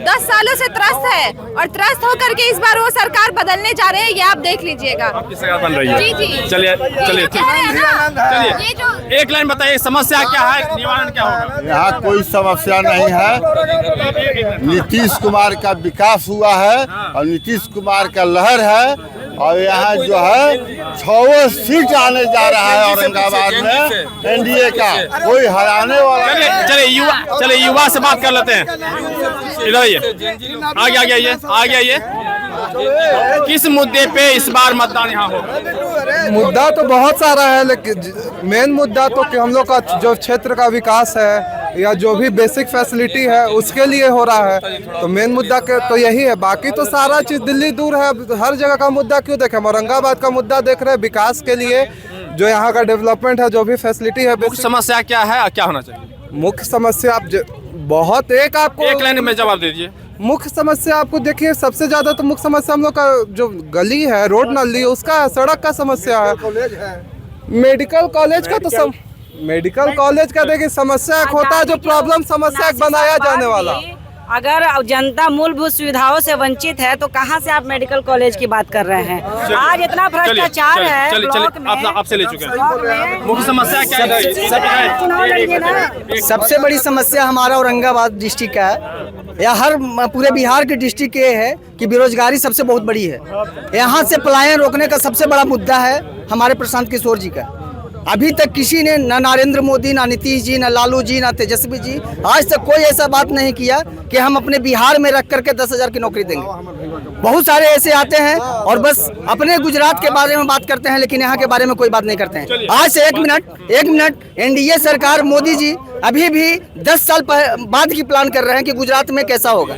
10 सालों से त्रस्त है, और त्रस्त होकर के इस बार वो सरकार बदलने जा रहे हैं, ये आप देख लीजिएगा। बन रही है। जी चलिए एक लाइन बताइए, समस्या क्या है, निवारण क्या होगा? यहाँ कोई समस्या नहीं है, नीतीश कुमार का विकास हुआ है और नीतीश कुमार का लहर है, और यहाँ जो है 6 सीट आने जा रहा है औरंगाबाद में एनडीए का, कोई हराने वाला। चलिए युवा से बात कर लेते हैं। इधर आइए, आगे आइए। किस मुद्दे पे इस बार मतदान यहाँ होगा? मुद्दा तो बहुत सारा है, लेकिन मेन मुद्दा तो कि हम लोग का जो क्षेत्र का विकास है या जो भी बेसिक फैसिलिटी है उसके लिए हो रहा है, तो मेन मुद्दा तो यही है। बाकी तो सारा चीज दिल्ली दूर है, हर जगह का मुद्दा क्यों देखें? औरंगाबाद का मुद्दा देख रहे हैं, विकास के लिए जो यहाँ का डेवलपमेंट है, जो भी फैसिलिटी है। मुख्य समस्या क्या है, क्या होना चाहिए? मुख्य समस्या आप बहुत आपको एक लाइन में जवाब दे दीजिए। मुख्य समस्या आपको देखिए, सबसे ज्यादा तो मुख्य समस्या हम लोग का जो गली है, रोड नाली, उसका, सड़क का समस्या है। मेडिकल कॉलेज का तो मेडिकल कॉलेज का देखिए समस्या एक होता है, जो प्रॉब्लम समस्या बनाया जाने वाला। अगर जनता मूलभूत सुविधाओं से वंचित है तो कहां से आप मेडिकल कॉलेज की बात कर रहे हैं? आज इतना भ्रष्टाचार है ब्लॉक में, आपसे ले चुके हैं। मुख्य समस्या क्या है? सबसे बड़ी समस्या हमारा औरंगाबाद डिस्ट्रिक्ट का है, या हर पूरे बिहार के डिस्ट्रिक्ट ये है कि बेरोजगारी सबसे बहुत बड़ी है। यहाँ से पलायन रोकने का सबसे बड़ा मुद्दा है हमारे प्रशांत किशोर जी का। अभी तक किसी ने, न नरेंद्र मोदी, न नीतीश जी, न लालू जी, न तेजस्वी जी, आज तक कोई ऐसा बात नहीं किया कि हम अपने बिहार में रख करके 10,000 की नौकरी देंगे। बहुत सारे ऐसे आते हैं और बस अपने गुजरात के बारे में बात करते हैं, लेकिन यहाँ के बारे में कोई बात नहीं करते हैं। आज से एक मिनट एनडीए सरकार, मोदी जी अभी भी 10 साल बाद की प्लान कर रहे हैं कि गुजरात में कैसा होगा।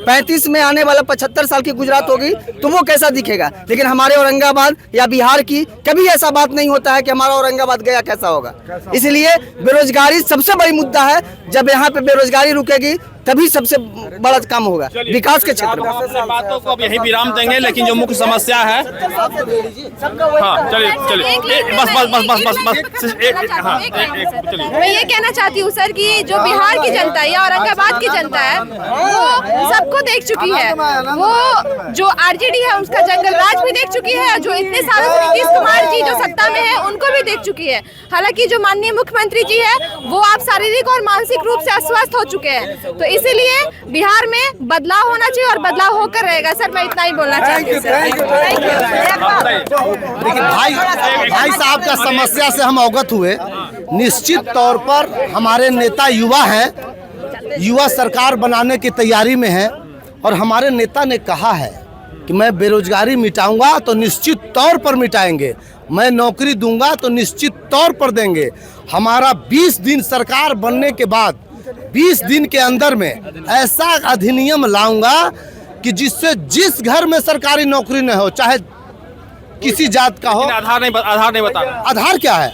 35 में आने वाला 75 साल की गुजरात होगी तो वो कैसा दिखेगा। लेकिन हमारे औरंगाबाद या बिहार की कभी ऐसा बात नहीं होता है कि हमारा औरंगाबाद गया कैसा होगा। इसलिए बेरोजगारी सबसे बड़ी मुद्दा है। जब यहाँ पे बेरोजगारी रुकेगी तभी सबसे बड़ा काम होगा विकास के क्षेत्र में। बातों को अब यही विराम देंगे, लेकिन जो मुख्य समस्या है, हाँ चलिए बस मैं ये कहना चाहती हूँ सर कि जो बिहार की जनता है या औरंगाबाद की जनता है वो सबको देख चुकी है। वो जो आरजेडी है उसका जंगल राज भी देख चुकी है, जो इतने सालों से नीतीश कुमार जी जो सत्ता में है उनको भी देख चुकी है। हालांकि जो माननीय मुख्यमंत्री जी है वो आप शारीरिक और मानसिक रूप से अस्वस्थ हो चुके हैं, तो इसीलिए बिहार में बदलाव होना चाहिए और बदलाव होकर रहेगा। सर मैं इतना ही बोलना चाहती हूँ। देखिए भाई साहब का समस्या से हम अवगत हुए। निश्चित तौर पर हमारे नेता युवा हैं, युवा सरकार बनाने की तैयारी में हैं और हमारे नेता ने कहा है कि मैं बेरोजगारी मिटाऊंगा तो निश्चित तौर पर मिटाएंगे, मैं नौकरी दूंगा तो निश्चित तौर पर देंगे। हमारा 20 दिन सरकार बनने के बाद 20 दिन के अंदर में ऐसा अधिनियम लाऊंगा कि जिससे जिस घर में सरकारी नौकरी न हो, चाहे किसी जात का हो। आधार नहीं बता। आधार क्या है?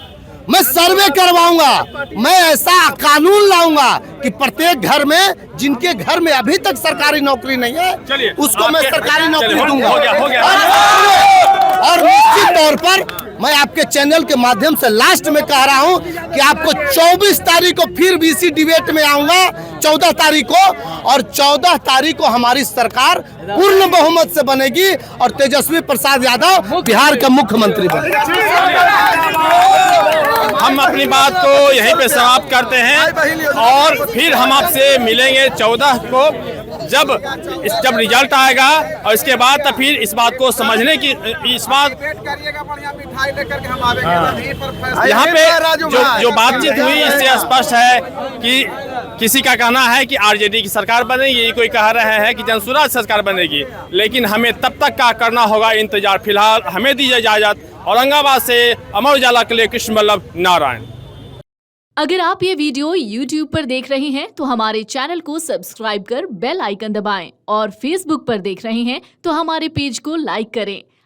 मैं सर्वे करवाऊंगा, मैं ऐसा कानून लाऊंगा कि प्रत्येक घर में जिनके घर में अभी तक सरकारी नौकरी नहीं है उसको मैं सरकारी नौकरी दूंगा। और निश्चित तौर पर मैं आपके चैनल के माध्यम से लास्ट में कह रहा हूं कि आपको 24 तारीख को फिर बीसी डिबेट में आऊंगा, 14 तारीख को, और 14 तारीख को हमारी सरकार पूर्ण बहुमत से बनेगी और तेजस्वी प्रसाद यादव बिहार का मुख्यमंत्री बनेंगे। हम अपनी बात को यहीं पे समाप्त करते हैं और फिर हम आपसे मिलेंगे 14 को जब रिजल्ट आएगा, और इसके बाद तब फिर इस बात को समझने की इस बात यहाँ पे जो बातचीत हुई इससे स्पष्ट है कि किसी का कहना है कि आरजेडी की सरकार बनेगी, कोई कह रहे हैं कि जनसुराज सरकार बनेगी, लेकिन हमें तब तक क्या करना होगा इंतजार। फिलहाल हमें दीजिए इजाजत। औरंगाबाद से अमर उजाला के लिए कृष्ण बल्लभ नारायण। अगर आप ये वीडियो YouTube पर देख रहे हैं तो हमारे चैनल को सब्सक्राइब कर बेल आइकन दबाएं, और Facebook पर देख रहे हैं तो हमारे पेज को लाइक करें।